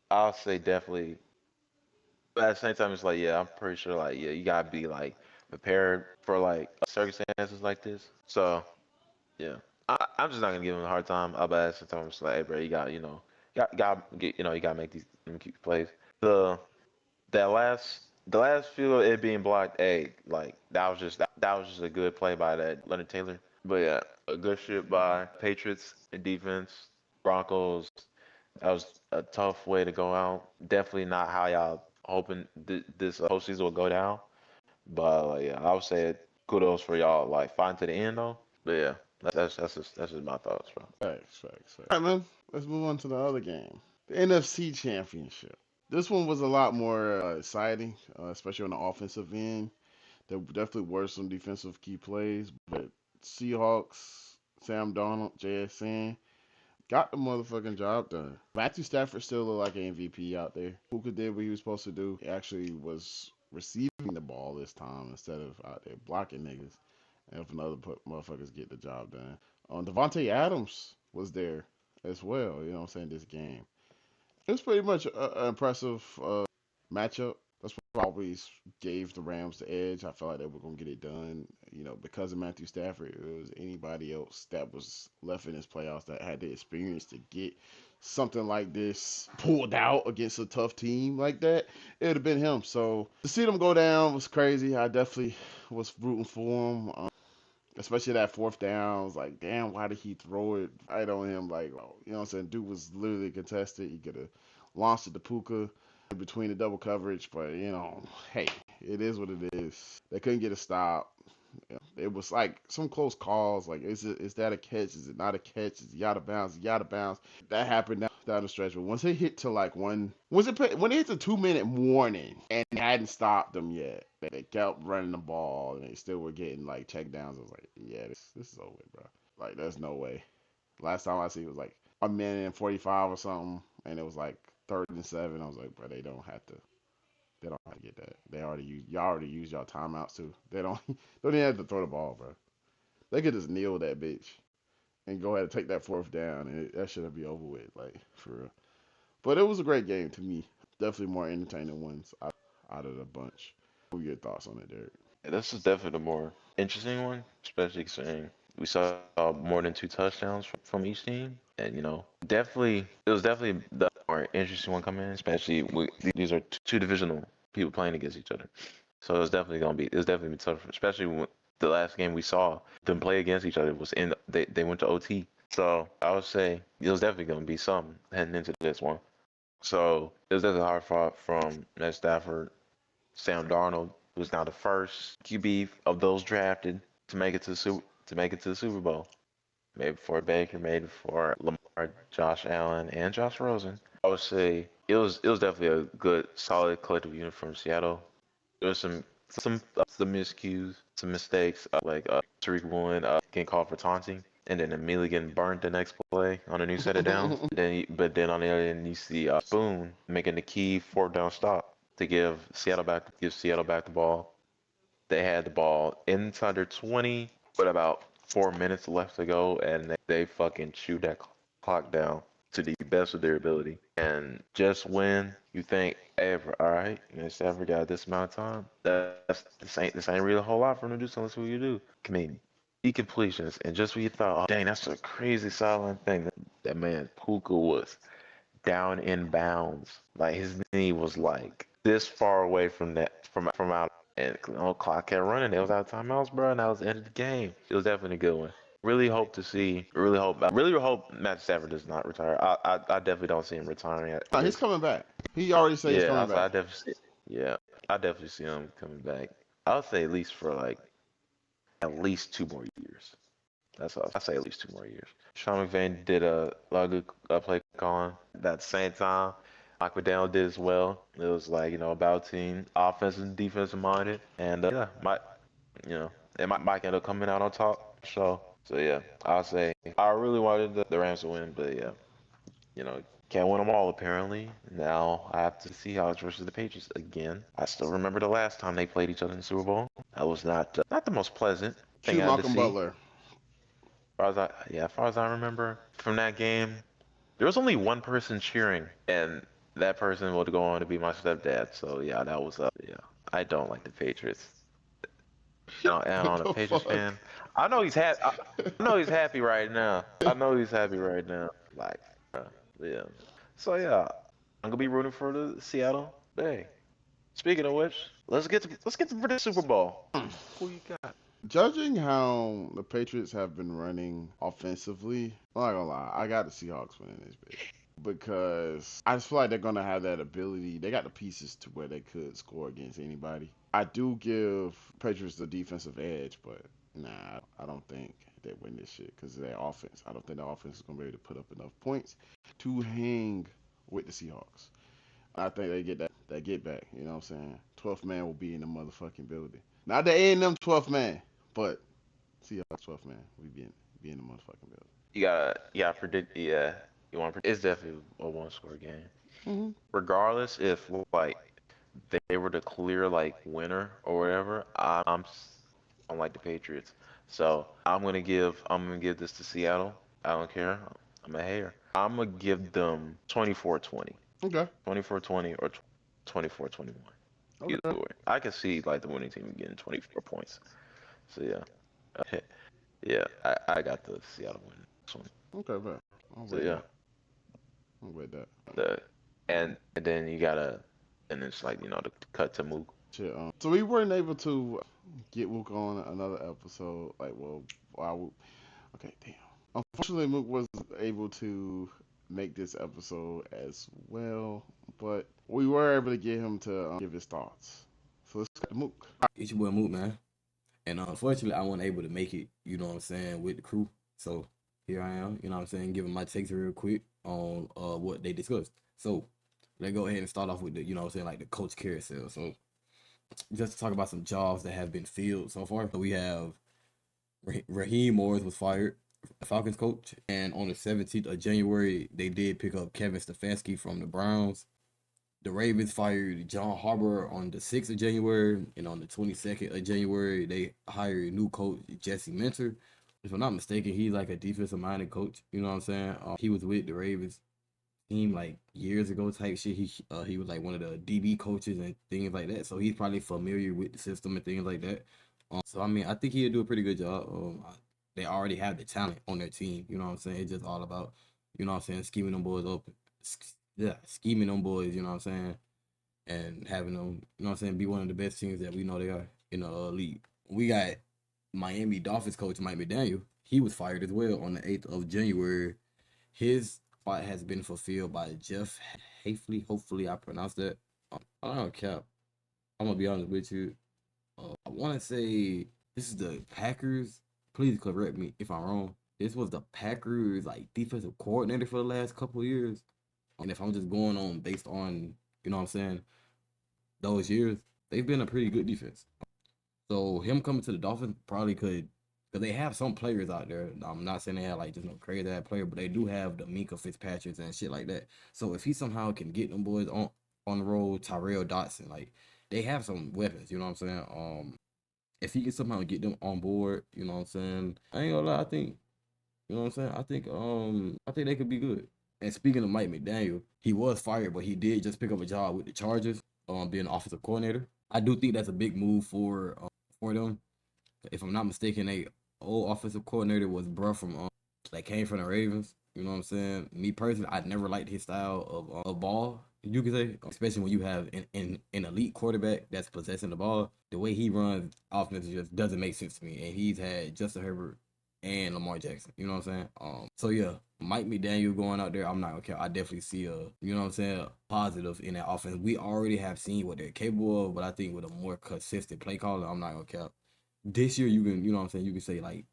I'll say definitely. But at the same time, it's like, yeah, I'm pretty sure, like, yeah, you gotta be like prepared for like circumstances like this. So yeah, I'm just not gonna give him a hard time. I'll at the same time, it's like, hey, bro, you got, got get, you gotta make these keep plays. The that last the last field it being blocked, hey, like that was just a good play by that Leonard Taylor. But yeah, a good shit by Patriots and defense. Broncos, that was a tough way to go out. Definitely not how y'all hoping this postseason will go down. But yeah, I would say kudos for y'all like fighting to the end though. But yeah, that's just my thoughts, bro. Facts. All right, man. Let's move on to the other game, the NFC Championship. This one was a lot more exciting, especially on the offensive end. There definitely were some defensive key plays, but Seahawks, Sam Darnold, JSN got the motherfucking job done. Matthew Stafford still looked like an MVP out there. Puka did what he was supposed to do. He actually was receiving the ball this time instead of out there blocking niggas. And if another motherfuckers get the job done. Devontae Adams was there as well, you know what I'm saying, this game. It was pretty much an impressive matchup. That's what I always gave the Rams the edge. I felt like they were going to get it done. You know, because of Matthew Stafford, it was anybody else that was left in this playoffs that had the experience to get something like this pulled out against a tough team like that, it would have been him. So to see them go down was crazy. I definitely was rooting for him. Especially that fourth down, I was like, damn, why did he throw it right on him? Like, oh, you know what I'm saying? Dude was literally contested. He could have launched it to Puka in between the double coverage, but you know, hey, it is what it is. They couldn't get a stop. Yeah, it was like some close calls. Like, is that a catch? Is it not a catch? Is he out of bounds? Is he out of bounds? That happened down the stretch. But once it hit to like when it hit the 2 minute warning and it hadn't stopped them yet, they kept running the ball and they still were getting like check downs. I was like, yeah, this is over, bro. Like, there's no way. Last time I see it was like a minute and 45 or something, and it was like 3rd and 7. I was like, bro, they don't have to. They don't have to get that. Y'all already used y'all timeouts too. They don't even have to throw the ball, bro. They could just kneel that bitch and go ahead and take that fourth down, and that should be over with, like, for real. But it was a great game to me. Definitely more entertaining ones out of the bunch. What are your thoughts on it, Derek? Yeah, this is definitely the more interesting one, especially considering we saw more than 2 touchdowns from each team, and definitely it was definitely the more interesting one coming in, especially these are two divisional people playing against each other, so it's definitely tough, especially when the last game we saw them play against each other was they went to OT, so I would say it was definitely gonna be some heading into this one. So it was definitely hard fought from Matt Stafford, Sam Darnold, who's now the first QB of those drafted to make it to the Super Bowl. Maybe for Baker, maybe for Lamar, Josh Allen, and Josh Rosen. I would say it was definitely a good, solid collective unit from Seattle. There was some miscues, some mistakes, like Tariq Woolen getting called for taunting, and then immediately getting burnt the next play on a new set of downs. But then on the other end, you see Spoon making the key 4th down stop to give Seattle back the ball. They had the ball inside their 20 with about 4 minutes left to go, and they fucking chewed that clock down to the best of their ability. And just when you think, hey, all right, Stafford got this amount of time, this ain't really a whole lot for him to do. So let's see what you do. I mean, completions, and just when you thought, oh dang, that's a crazy silent thing. That man Puka was down in bounds. Like his knee was like this far away from out, and clock kept running. It was out of timeouts, bro, and that was the end of the game. It was definitely a good one. I really hope Matt Stafford does not retire. I definitely don't see him retiring at He's this. coming back. He already said he's coming back. Yeah, I definitely see him coming back. I would say at least for like at least 2 more years. That's all. I say at least 2 more years. Sean McVay did a lot of good play calling. At the same time, Mike McDaniel did as well. It was like, about team, offensive and defensive minded. And yeah, Mike ended up coming out on top. So yeah, I'll say I really wanted the Rams to win, but yeah, can't win them all apparently. Now I have to see how it's versus the Patriots again. I still remember the last time they played each other in the Super Bowl. That was not the most pleasant thing Shoot I had to Malcolm see. Butler. As far as I remember from that game, there was only one person cheering, and that person would go on to be my stepdad. So yeah, that was yeah. I don't like the Patriots. And What on a the Patriots fuck? fan, I know he's happy. I know he's happy right now. I know he's happy right now. Like, yeah. So yeah, I'm gonna be rooting for the Seattle. Hey, speaking of which, let's get to the Super Bowl. Who you got? Judging how the Patriots have been running offensively, I'm not gonna lie, I got the Seahawks winning this bitch. Because I just feel like they're gonna have that ability. They got the pieces to where they could score against anybody. I do give Patriots the defensive edge, but nah, I don't think they win this shit because of their offense. I don't think the offense is gonna be able to put up enough points to hang with the Seahawks. I think they get that get back. You know what I'm saying? 12th man will be in the motherfucking building. Not the A&M 12th man, but Seahawks 12th man. We be in the motherfucking building. You gotta predict. Yeah, you want to. It's definitely a one-score game. Hmm. Regardless if like they were the clear like winner or whatever, I'm like the Patriots. So I'm gonna give this to Seattle. I don't care. I'm a hater. I'm gonna give them 24-20. Okay. 24-20 or 24-21. Either Okay. way. I can see like the winning team getting 24 points. So yeah. Yeah, I got the Seattle win this one. Okay, bet. I'll So wait yeah. that. I'll wait that. The and then you gotta and it's like, the cut to Mook. Shit. So we weren't able to get Mook on another episode. Okay, damn. Unfortunately, Mook was able to make this episode as well, but we were able to get him to give his thoughts. So let's get to Mook. It's your boy Moot, man. And unfortunately, I wasn't able to make it, you know what I'm saying, with the crew. So here I am, you know what I'm saying, giving my takes real quick on what they discussed. So let's go ahead and start off with the, you know what I'm saying, like the Coach Carousel. So just to talk about some jobs that have been filled so far. So we have Raheem Morris was fired, Falcons coach. And on the 17th of January, they did pick up Kevin Stefanski from the Browns. The Ravens fired John Harbaugh on the 6th of January, and on the 22nd of January, they hired new coach Jesse Minter. If I'm not mistaken, he's like a defensive-minded coach. You know what I'm saying? He was with the Ravens team like years ago type shit. He was like one of the DB coaches and things like that. So he's probably familiar with the system and things like that. So I mean, I think he'll do a pretty good job. They already have the talent on their team. You know what I'm saying? It's just all about, you know what I'm saying, scheming them boys up. Scheming them boys, you know what I'm saying, and having them, you know what I'm saying, be one of the best teams that we know they are in the league. We got Miami Dolphins coach Mike McDaniel. He was fired as well on the 8th of January. His spot has been fulfilled by Jeff Hafley. Hopefully I pronounced that. I don't cap. I'm going to be honest with you. I want to say this is the Packers. Please correct me if I'm wrong. This was the Packers like defensive coordinator for the last couple of years. And if I'm just going on based on, you know what I'm saying, those years, they've been a pretty good defense. So him coming to the Dolphins probably could, because they have some players out there. I'm not saying they have like just no crazy ass player, but they do have the Minka Fitzpatricks and shit like that. So if he somehow can get them boys on the road, Tyrell Dotson, like they have some weapons, you know what I'm saying? If he can somehow get them on board, you know what I'm saying, I ain't gonna lie, I think, you know what I'm saying, I think they could be good. And speaking of Mike McDaniel, he was fired, but he did just pick up a job with the Chargers, being an offensive coordinator. I do think that's a big move for them. If I'm not mistaken, they old offensive coordinator was bruh from that came from the Ravens. You know what I'm saying? Me personally, I never liked his style of ball. You could say, especially when you have an elite quarterback that's possessing the ball. The way he runs offense just doesn't make sense to me. And he's had Justin Herbert and Lamar Jackson. You know what I'm saying? So yeah, Mike McDaniel going out there, I'm not gonna care. I definitely see you know what I'm saying, positive in that offense. We already have seen what they're capable of, but I think with a more consistent play caller, I'm not gonna care. This year, you can, you know what I'm saying, you can say like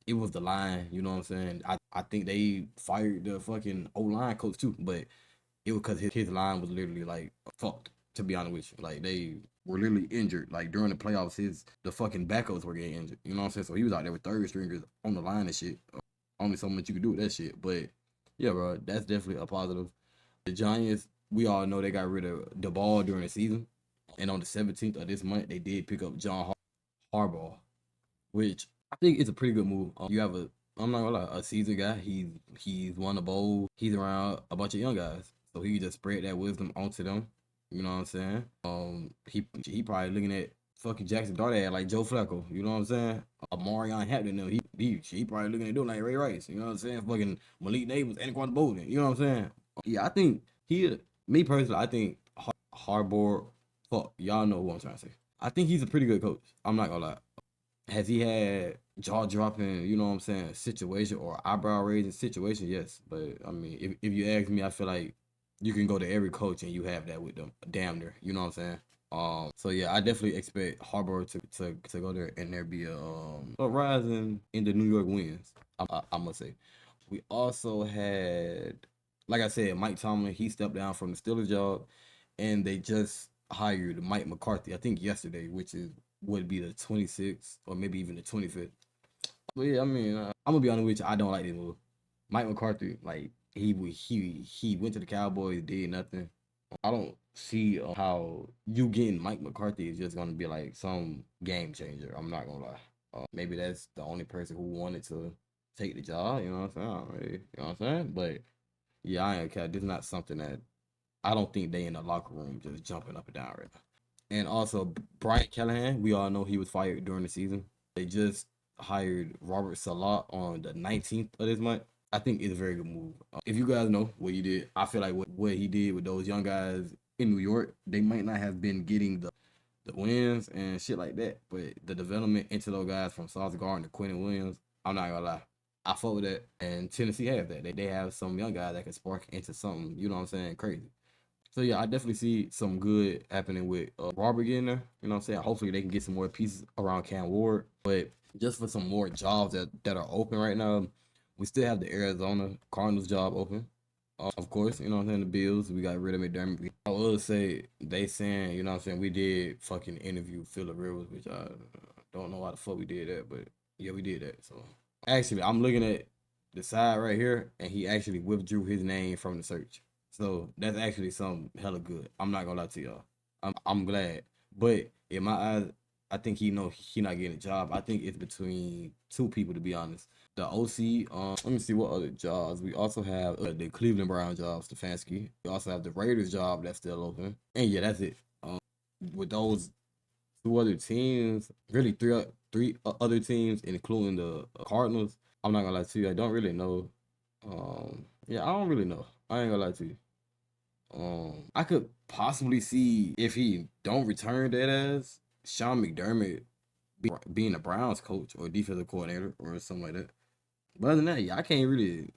it was the line. You know what I'm saying? I think they fired the fucking O-line coach too, but it was because his line was literally like fucked. To be honest with you, like they were literally injured. Like during the playoffs, the fucking backups were getting injured. You know what I'm saying? So he was out there with third stringers on the line and shit. Only so much you could do with that shit. But yeah, bro, that's definitely a positive. The Giants, we all know they got rid of Daboll during the season, and on the 17th of this month, they did pick up John Harbaugh, which I think is a pretty good move. You have I'm not gonna lie, a seasoned guy. He's won a bowl. He's around a bunch of young guys, so he can just spread that wisdom onto them. You know what I'm saying? He probably looking at fucking Jackson Dart like Joe Flacco. You know what I'm saying? Marion Hampton, he probably looking at doing like Ray Rice. You know what I'm saying? Fucking Malik Neighbors, Anquan Bolden. You know what I'm saying? Yeah, I think me personally, I think Harbaugh. Fuck, y'all know who I'm trying to say. I think he's a pretty good coach. I'm not gonna lie. Has he had jaw dropping, you know what I'm saying, situation or eyebrow raising situation? Yes. But I mean, if you ask me, I feel like you can go to every coach and you have that with them. Damn near. You know what I'm saying? So yeah, I definitely expect Harbaugh to go there and there be a rise in the New York wins. I must say. We also had, like I said, Mike Tomlin. He stepped down from the Steelers job, and they just hired Mike McCarthy. I think yesterday, which would be the 26th or maybe even the 25th. But yeah, I mean, I'm gonna be honest with you. I don't like this move. Mike McCarthy, like he went to the Cowboys, did nothing. I don't see how you getting Mike McCarthy is just gonna be like some game changer. I'm not gonna lie. Maybe that's the only person who wanted to take the job. You know what I'm saying? Really, you know what I'm saying? But yeah, I ain't care. This is not something that I don't think they in the locker room just jumping up and down right now. And also Brian Callahan, we all know he was fired during the season. They just hired Robert Salah on the 19th of this month. I think it's a very good move. If you guys know what he did, I feel like what he did with those young guys in New York, they might not have been getting the wins and shit like that, but the development into those guys from Sauce Gardner to Quentin Williams, I'm not gonna lie, I fuck with that. And Tennessee has that. They have some young guys that can spark into something, you know what I'm saying, crazy. So yeah, I definitely see some good happening with Robert getting there. You know what I'm saying? Hopefully they can get some more pieces around Cam Ward. But just for some more jobs that are open right now, we still have the Arizona Cardinals job open. Of course, you know what I'm saying, the Bills, we got rid of McDermott. I will say, they saying, you know what I'm saying, we did fucking interview Phillip Rivers, which I don't know why the fuck we did that, but yeah, we did that. So actually, I'm looking at the side right here, and he actually withdrew his name from the search. So that's actually something hella good. I'm not gonna lie to y'all. I'm glad. But in my eyes, I think he not getting a job. I think it's between two people, to be honest. The OC, let me see what other jobs. We also have the Cleveland Brown job, Stefanski. We also have the Raiders job that's still open. And yeah, that's it. With those two other teams, really three other teams, including the Cardinals, I'm not gonna lie to you, I don't really know. Yeah, I don't really know. I ain't gonna lie to you. I could possibly see if he don't return that as Sean McDermott being a Browns coach or defensive coordinator or something like that. But other than that, yeah, I can't really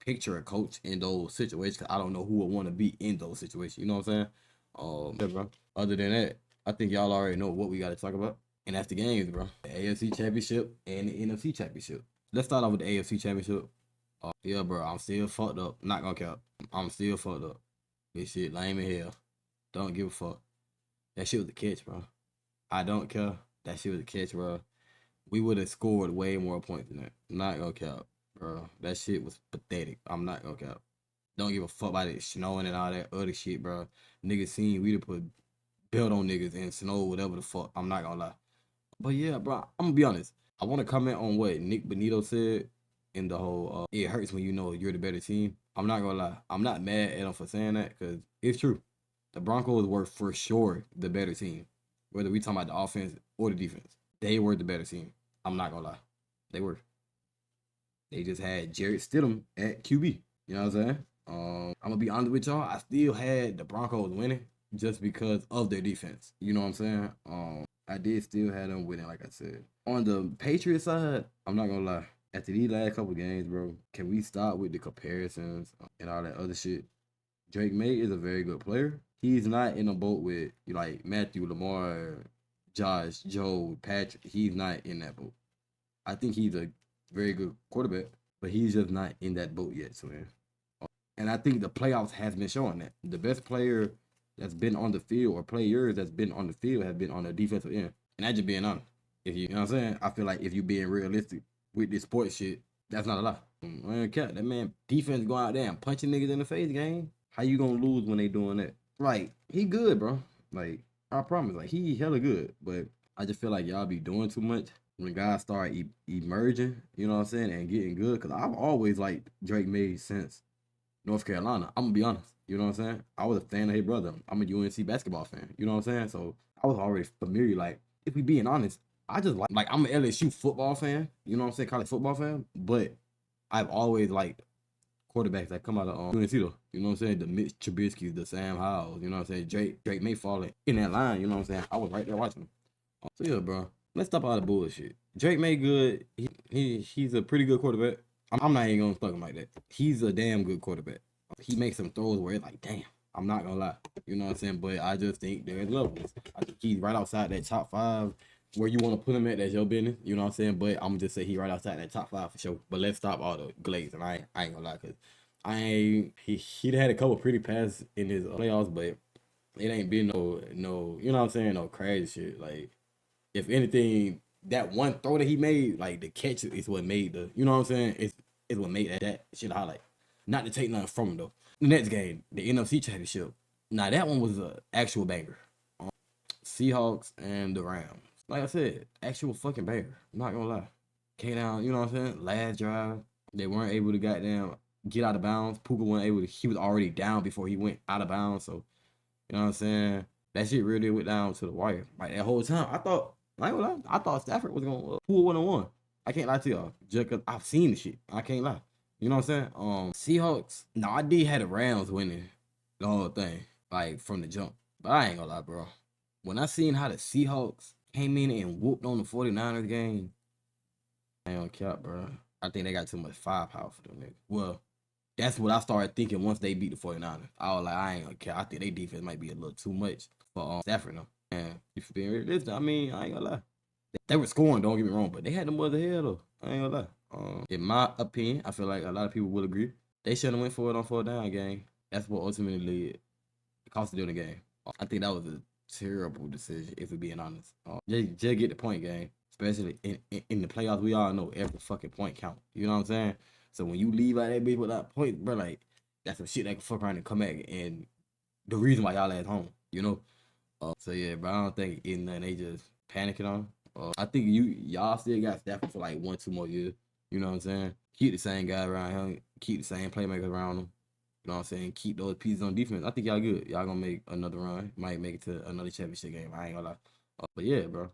picture a coach in those situations because I don't know who would want to be in those situations. You know what I'm saying? Yeah, bro. Other than that, I think y'all already know what we got to talk about. And that's the games, bro. The AFC Championship and the NFC Championship. Let's start off with the AFC Championship. Yeah, bro, I'm still fucked up. Not gonna cap. I'm still fucked up. This shit lame in hell. Don't give a fuck. That shit was a catch, bro. I don't care. That shit was a catch, bro. We would have scored way more points than that. Not gonna cap, bro. That shit was pathetic. I'm not gonna cap. Don't give a fuck about it snowing and all that other shit, bro. Niggas seen we'd have put belt on niggas and snow, whatever the fuck. I'm not gonna lie. But yeah, bro, I'm gonna be honest. I want to comment on what Nick Benito said in the whole, it hurts when you know you're the better team. I'm not gonna lie. I'm not mad at him for saying that because it's true. The Broncos were for sure the better team. Whether we talking about the offense or the defense, they were the better team. I'm not gonna lie. They were. They just had Jarrett Stidham at QB. You know what I'm saying? I'm gonna be honest with y'all. I still had the Broncos winning just because of their defense. You know what I'm saying? I did still have them winning, like I said. On the Patriots side, I'm not gonna lie. After these last couple games, bro, can we stop with the comparisons and all that other shit? Drake May is a very good player. He's not in a boat with like Matthew, Lamar, Josh, Joe, Patrick. He's not in that boat. I think he's a very good quarterback, but he's just not in that boat yet, so man. And I think the playoffs has been showing that. The best player that's been on the field or players that's been on the field have been on the defensive end. And I just being honest. If you know what I'm saying? I feel like if you being realistic with this sports shit, that's not a lie. I don't care. That man defense going out there and punching niggas in the face game. How you gonna lose when they doing that? Like, he good, bro. Like, I promise. Like, he hella good. But I just feel like y'all be doing too much when guys start emerging, you know what I'm saying, and getting good. Because I've always liked Drake May since North Carolina. I'm going to be honest. You know what I'm saying? I was a fan of his brother. I'm a UNC basketball fan. You know what I'm saying? So I was already familiar. Like, if we being honest, I just like I'm an LSU football fan. You know what I'm saying? College football fan. But I've always liked quarterbacks that come out of UNC though. You know what I'm saying? The Mitch Trubisky's, the Sam Howells. You know what I'm saying? Drake May falling in that line. You know what I'm saying? I was right there watching him. So yeah, bro. Let's stop all the bullshit. Drake May good. He's a pretty good quarterback. I'm not even gonna fuck him like that. He's a damn good quarterback. He makes some throws where it's like, damn, I'm not gonna lie. You know what I'm saying? But I just think there's levels. I think he's right outside that top 5. Where you want to put him at, that's your business. You know what I'm saying? But I'm gonna just say he right outside that top 5 for sure. But let's stop all the glaze. And I ain't gonna lie, cause he had a couple pretty passes in his playoffs, but it ain't been no you know what I'm saying, no crazy shit. Like, if anything, that one throw that he made, like the catch is what made the, you know what I'm saying? It's what made that shit highlight. Not to take nothing from him though. The next game, the NFC Championship. Now that one was an actual banger. Seahawks and the Rams. Like I said, actual fucking banger. I'm not gonna lie. Came down, you know what I'm saying? Last drive, they weren't able to goddamn get out of bounds. Puka wasn't able to. He was already down before he went out of bounds. So, you know what I'm saying? That shit really went down to the wire. Like that whole time, I ain't gonna lie, I thought Stafford was gonna pull 1-1. I can't lie to y'all. Just cause I've seen the shit. I can't lie. You know what I'm saying? Seahawks. No, I did have the Rams winning the whole thing, like from the jump. But I ain't gonna lie, bro. When I seen how the Seahawks came in and whooped on the 49ers game, I ain't gonna cap, bro. I think they got too much firepower for them niggas. Well, that's what I started thinking once they beat the 49ers. I was like, I ain't gonna care. I think their defense might be a little too much for Stafford now. And if you're being realistic, I mean, I ain't gonna lie. They were scoring, don't get me wrong, but they had them other head though. I ain't gonna lie. In my opinion, I feel like a lot of people will agree. They shouldn't have went for it on 4th down game. That's what ultimately cost them the game. I think that was a terrible decision, if we're being honest. Just get the point game. Especially in the playoffs, we all know every fucking point count. You know what I'm saying? So when you leave out that bitch without points, bro, like, that's some shit that can fuck around and come back. And the reason why y'all at home, you know? So yeah, bro, I don't think it's nothing they just panicking on. I think y'all still got Stafford for like 1-2 more years. You know what I'm saying? Keep the same guy around him. Keep the same playmakers around him. You know what I'm saying? Keep those pieces on defense. I think y'all good. Y'all gonna make another run. Might make it to another championship game. I ain't gonna lie. But yeah, bro.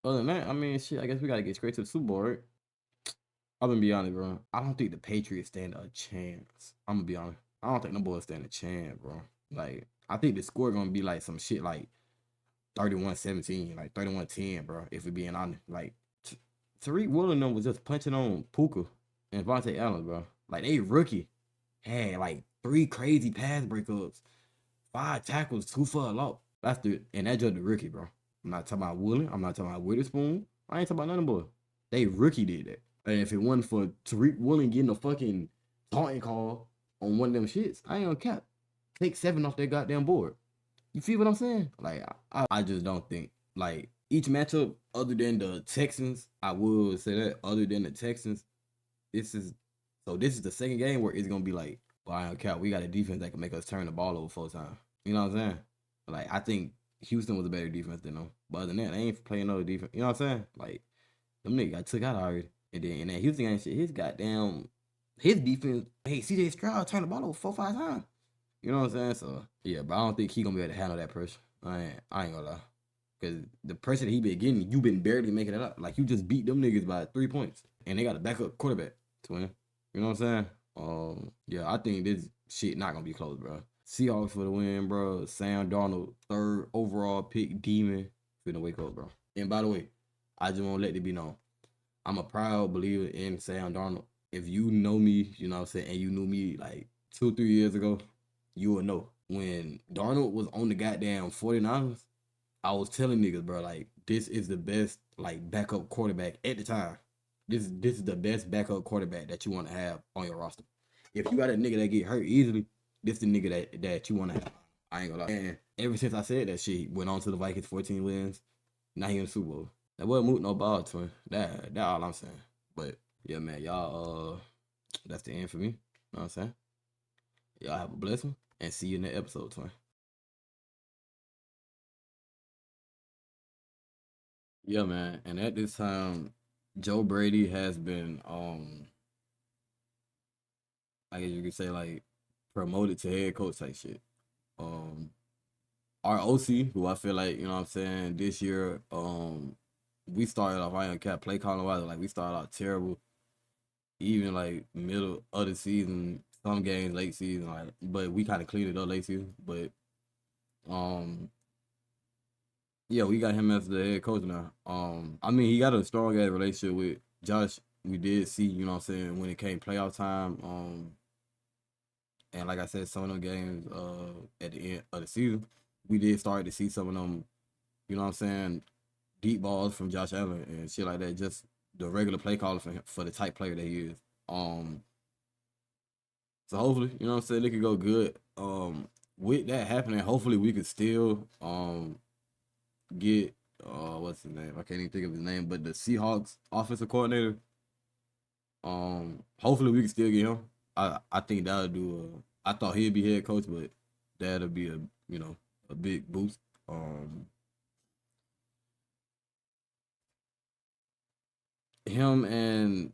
Other than that, I mean, shit, I guess we gotta get straight to the Super Bowl, right? I'm gonna be honest, bro. I don't think the Patriots stand a chance. I'm gonna be honest. I don't think the boys stand a chance, bro. Like, I think the score gonna be like some shit like 31-17, like 31-10, bro. If we're being honest. Like, Tariq Woolen was just punching on Puka and Vontae Allen, bro. Like, they rookie had like 3 crazy pass breakups, 5 tackles, 2 for a loss. That's and that's just the rookie, bro. I'm not talking about Woolen. I'm not talking about Witherspoon. I ain't talking about none of them boys. They rookie did that. And if it wasn't for Tariq Woolen getting a fucking taunting call on one of them shits, I ain't gonna cap. Take 7 off their goddamn board. You feel what I'm saying? Like, I just don't think, like, each matchup other than the Texans, I would say that, other than the Texans, this is the second game where it's gonna be like, well, I don't care. We got a defense that can make us turn the ball over 4 times. You know what I'm saying? Like, I think Houston was a better defense than them. But other than that, they ain't playing no defense. You know what I'm saying? Like, them niggas got took out already. And then in that Houston game shit, his defense, hey, CJ Stroud turned the ball over 4-5 times. You know what I'm saying? So yeah, but I don't think he gonna be able to handle that pressure. I ain't gonna lie. Cause the pressure that he been getting, you been barely making it up. Like, you just beat them niggas by 3 points. And they got a backup quarterback to win. You know what I'm saying? Yeah, I think this shit not gonna be close, bro. Seahawks for the win, bro. Sam Darnold, 3rd overall pick, demon. Finna wake up, bro. And by the way, I just wanna let it be known. I'm a proud believer in Sam Darnold. If you know me, you know what I'm saying, and you knew me like 2-3 years ago, you will know. When Darnold was on the goddamn 49ers, I was telling niggas, bro, like, this is the best, like, backup quarterback at the time. This is the best backup quarterback that you want to have on your roster. if you got a nigga that get hurt easily, this the nigga that you want to have. I ain't gonna lie. And ever since I said that shit, he went on to the Vikings, 14 wins. Now he in the Super Bowl. That wasn't moot no ball, twin. That all I'm saying. But yeah, man, y'all. That's the end for me. You know what I'm saying? Y'all have a blessing and see you in the episode, twin. Yeah, man. And at this time, Joe Brady has been I guess you could say like promoted to head coach type shit. Our OC, who I feel like, you know what I'm saying, this year, we started off, I ain't cap play calling wise, like we started out terrible. Even like middle of the season, some games late season, like, but we kind of cleaned it up late season. But yeah, we got him as the head coach now. I mean, he got a strong ass relationship with Josh. We did see, you know what I'm saying, when it came playoff time. And like I said, some of them games at the end of the season, we did start to see some of them, you know what I'm saying, deep balls from Josh Allen and shit like that. Just the regular play caller for the type player that he is. So hopefully, you know what I'm saying, it could go good. With that happening, hopefully we could still get what's his name? I can't even think of his name, but the Seahawks offensive coordinator. Hopefully we can still get him. I think that would do. I thought he'd be head coach, but that'll be a big boost. Him and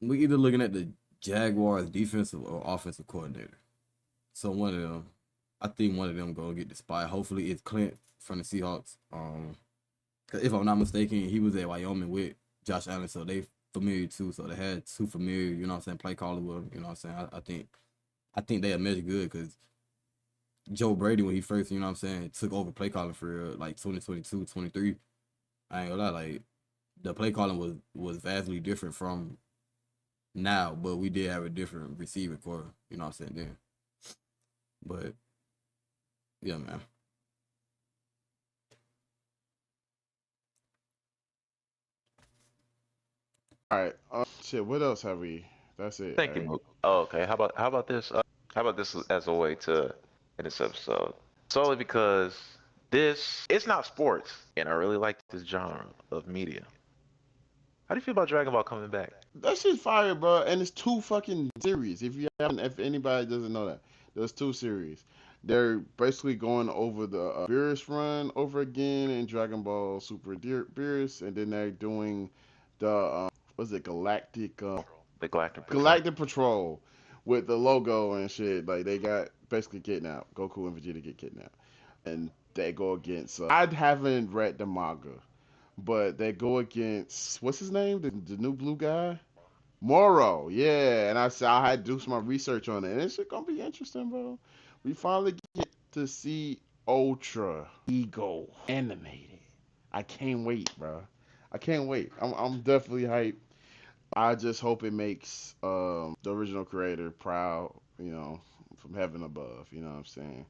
we either looking at the Jaguars defensive or offensive coordinator. So one of them, I think one of them gonna get the spot. Hopefully it's Clint from the Seahawks. Cause if I'm not mistaken, he was at Wyoming with Josh Allen, so they familiar too. So they had two familiar, you know what I'm saying, play callers with him. You know what I'm saying? I think they are measured good because Joe Brady, when he first, you know what I'm saying, took over play calling for like 2022, 23. I ain't gonna lie, like the play calling was vastly different from now, but we did have a different receiving core, you know what I'm saying, then. But yeah, man. All right. Shit. What else have we? That's it. Thank you, Right? Mook. Oh, okay. How about this? How about this as a way to end this episode? Solely because this it's not sports, and I really like this genre of media. How do you feel about Dragon Ball coming back? That shit's fire, bro. And it's two fucking series. If anybody doesn't know that, there's two series. They're basically going over the Beerus run over again in Dragon Ball Super Beerus, and then they're doing the what's it, The Galactic Patrol. Galactic Patrol with the logo and shit. Like they got basically kidnapped. Goku and Vegeta get kidnapped, and they go against. I haven't read the manga, but they go against what's his name, the new blue guy. Moro, yeah, and I said I had to do some research on it, and it's gonna be interesting, bro. We finally get to see Ultra Ego animated. I can't wait, bro. I can't wait. I'm definitely hyped. I just hope it makes the original creator proud, from heaven above. You know what I'm saying?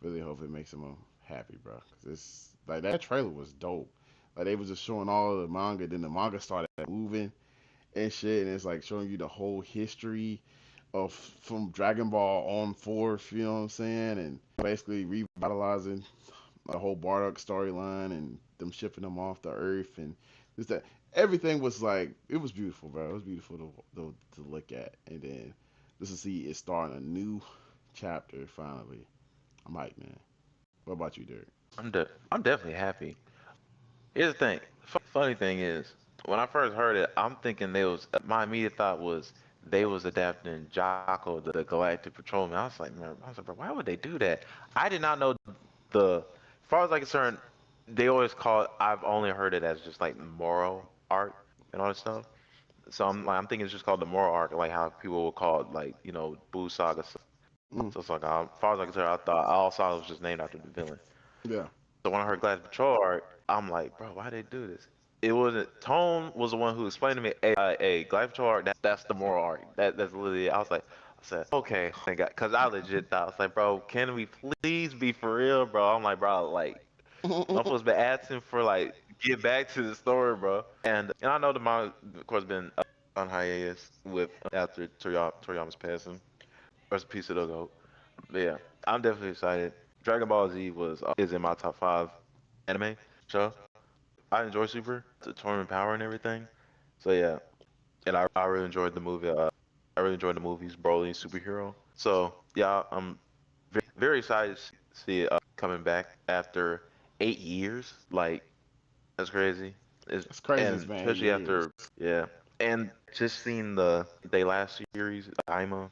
Really hope it makes him happy, bro. 'Cause it's like that trailer was dope. Like they was just showing all of the manga, then the manga started moving and shit, and it's like showing you the whole history of from Dragon Ball on forth. You know what I'm saying? And basically revitalizing the whole Bardock storyline and them shipping them off the Earth and just that everything was like it was beautiful, bro. It was beautiful to look at, and then just to see it starting a new chapter finally. I'm hyped, man. What about you, Derek? I'm definitely happy. Here's the thing. Funny thing is, when I first heard it, I'm thinking they was my immediate thought was they was adapting Jocko, the Galactic Patrolman. I was like, man, bro, why would they do that? I did not know as far as I'm concerned, they always call it, I've only heard it as just like moral arc and all that stuff. So I'm thinking it's just called the moral arc, like how people would call it, like, Boo Saga. Mm, So it's like, as far as I'm concerned, I thought all Saga was just named after the villain. yeah. So when I heard Glass Patrol art, I'm like, bro, why they do this? It wasn't Tone was the one who explained to me, hey, Glass Patrol art, that's the moral art. That's literally. I said, okay, thank God, because I legit thought, I was like, bro, can we please be for real, bro? I'm like, bro, like, motherfuckers been asking for like get back to the story, bro. And I know the manga, of course, been on hiatus with after Toriyama's passing. Rest in peace to the goat. But yeah, I'm definitely excited. Dragon Ball Z was is in my top 5 anime show. I enjoy Super, the tournament power and everything. So yeah, and I really enjoyed the movie. I really enjoyed the movies, Broly superhero. So yeah, I'm very excited to see it coming back after 8 years. Like that's crazy. It's crazy. It's And been eight especially years. after yeah, and just seeing the they last series, Daima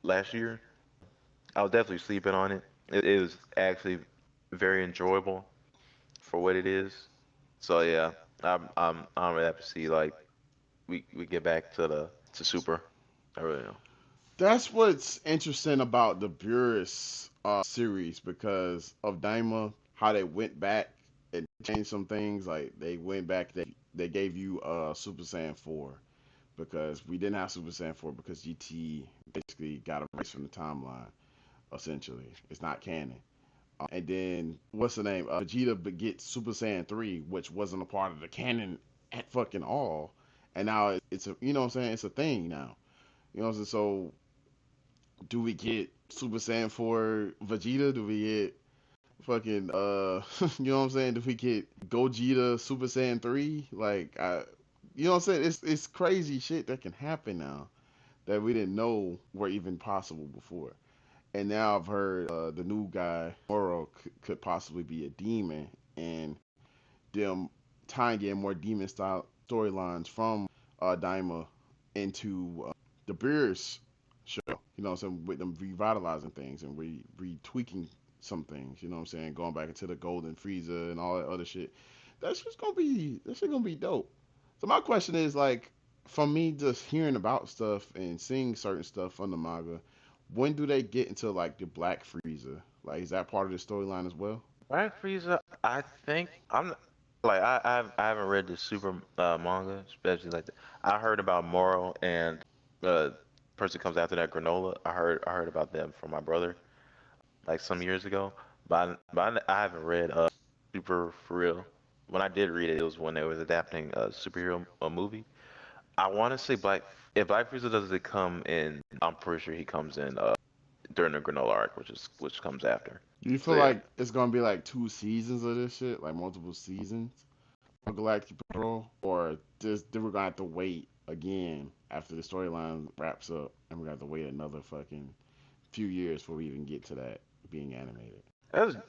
last year. I was definitely sleeping on it. It was actually very enjoyable for what it is. So yeah, I'm really happy to see like we get back to the to Super. I really am. That's what's interesting about the Burris series because of Daima, how they went back and changed some things. Like they went back, they gave you Super Saiyan 4 because we didn't have Super Saiyan 4 because GT basically got erased from the timeline. Essentially, it's not canon. And then what's the name? Vegeta gets Super Saiyan 3, which wasn't a part of the canon at fucking all. And now it's a, you know what I'm saying? It's a thing now. You know what I'm saying? So do we get Super Saiyan 4 Vegeta? Do we get fucking you know what I'm saying? Do we get Gogeta Super Saiyan 3? Like you know what I'm saying? It's crazy shit that can happen now that we didn't know were even possible before. And now I've heard the new guy Moro could possibly be a demon, and them tying in more demon style storylines from Daima into the Beerus show. You know what I'm saying? With them revitalizing things and retweaking some things. You know what I'm saying? Going back into the Golden Frieza and all that other shit. That shit gonna be dope. So my question is like, from me just hearing about stuff and seeing certain stuff from the manga, when do they get into like the Black Frieza? Like, is that part of the storyline as well? Black Frieza, I think I'm like I haven't read the Super manga, especially like I heard about Moro and the person comes after that Granola. I heard about them from my brother like some years ago, I haven't read Super for real. When I did read it, it was when they was adapting a superhero movie. I want to say if Black Frieza doesn't come in, I'm pretty sure he comes in during the Granola arc, which comes after. Do you So feel yeah. like it's gonna be like 2 seasons of this shit, like multiple seasons of Galactic Patrol, or just then we're gonna have to wait again after the storyline wraps up, and we're gonna have to wait another fucking few years before we even get to that being animated.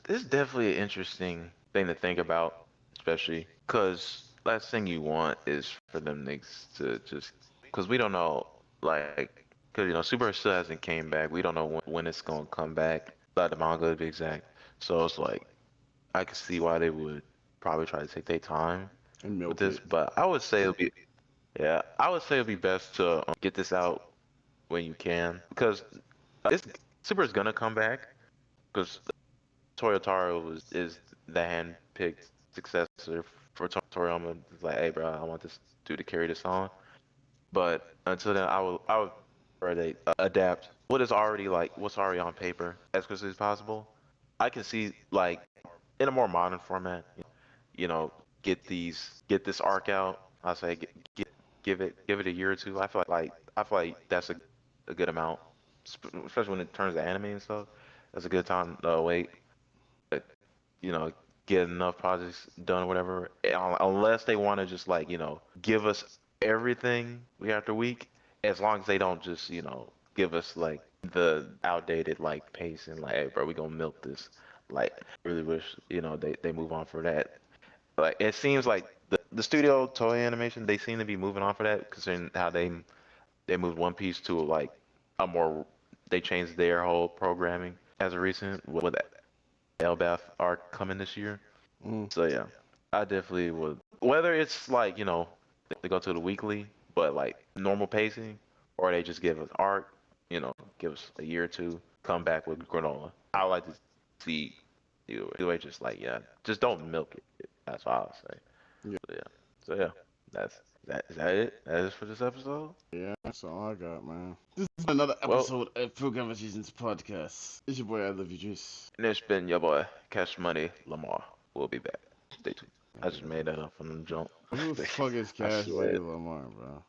It's definitely an interesting thing to think about, especially because last thing you want is for them niggas to just because we don't know like because Super still hasn't came back. We don't know when it's gonna come back. The manga to be exact. So it's like I can see why they would probably try to take their time And with milk this, it. but I would say it'll be yeah, I would say it'd be best to get this out when you can because it's Super is gonna come back because Toyotaro is the hand-picked successor for Toriyama. It's like, hey, bro, I want this dude to carry this on. But until then, I would prefer they adapt what is already like what's already on paper as quickly as possible. I can see like in a more modern format, you know, get this arc out. I say give it a year or two. I feel like that's a good amount, especially when it turns to anime and stuff. That's a good time to wait uh, get enough projects done or whatever. Unless they want to just like, give us everything week after week, as long as they don't just, give us like the outdated like pace and like, hey, bro, we gonna milk this. Like, I really wish, they move on for that. Like, it seems like the studio Toei Animation, they seem to be moving on for that, considering how they moved One Piece to like a more, they changed their whole programming as of recent with Elbath arc coming this year. Mm. So yeah, I definitely would. Whether it's like, they go to the weekly, but like normal pacing, or they just give us arc, give us a year or two, come back with granola. I would like to see either way, just like, yeah, just don't milk it. That's what I would say. Yeah, So yeah. So yeah, is that it? That is for this episode? yeah, that's all I got, man. This is another Well, episode of PROCONversations Podcast. It's your boy, I love you, Juice. and it's been your boy, Cash Money Lamar. We'll be back. Stay tuned. I just made that up from the jump. Who the fuck is I Cash Money swear. Lamar, bro?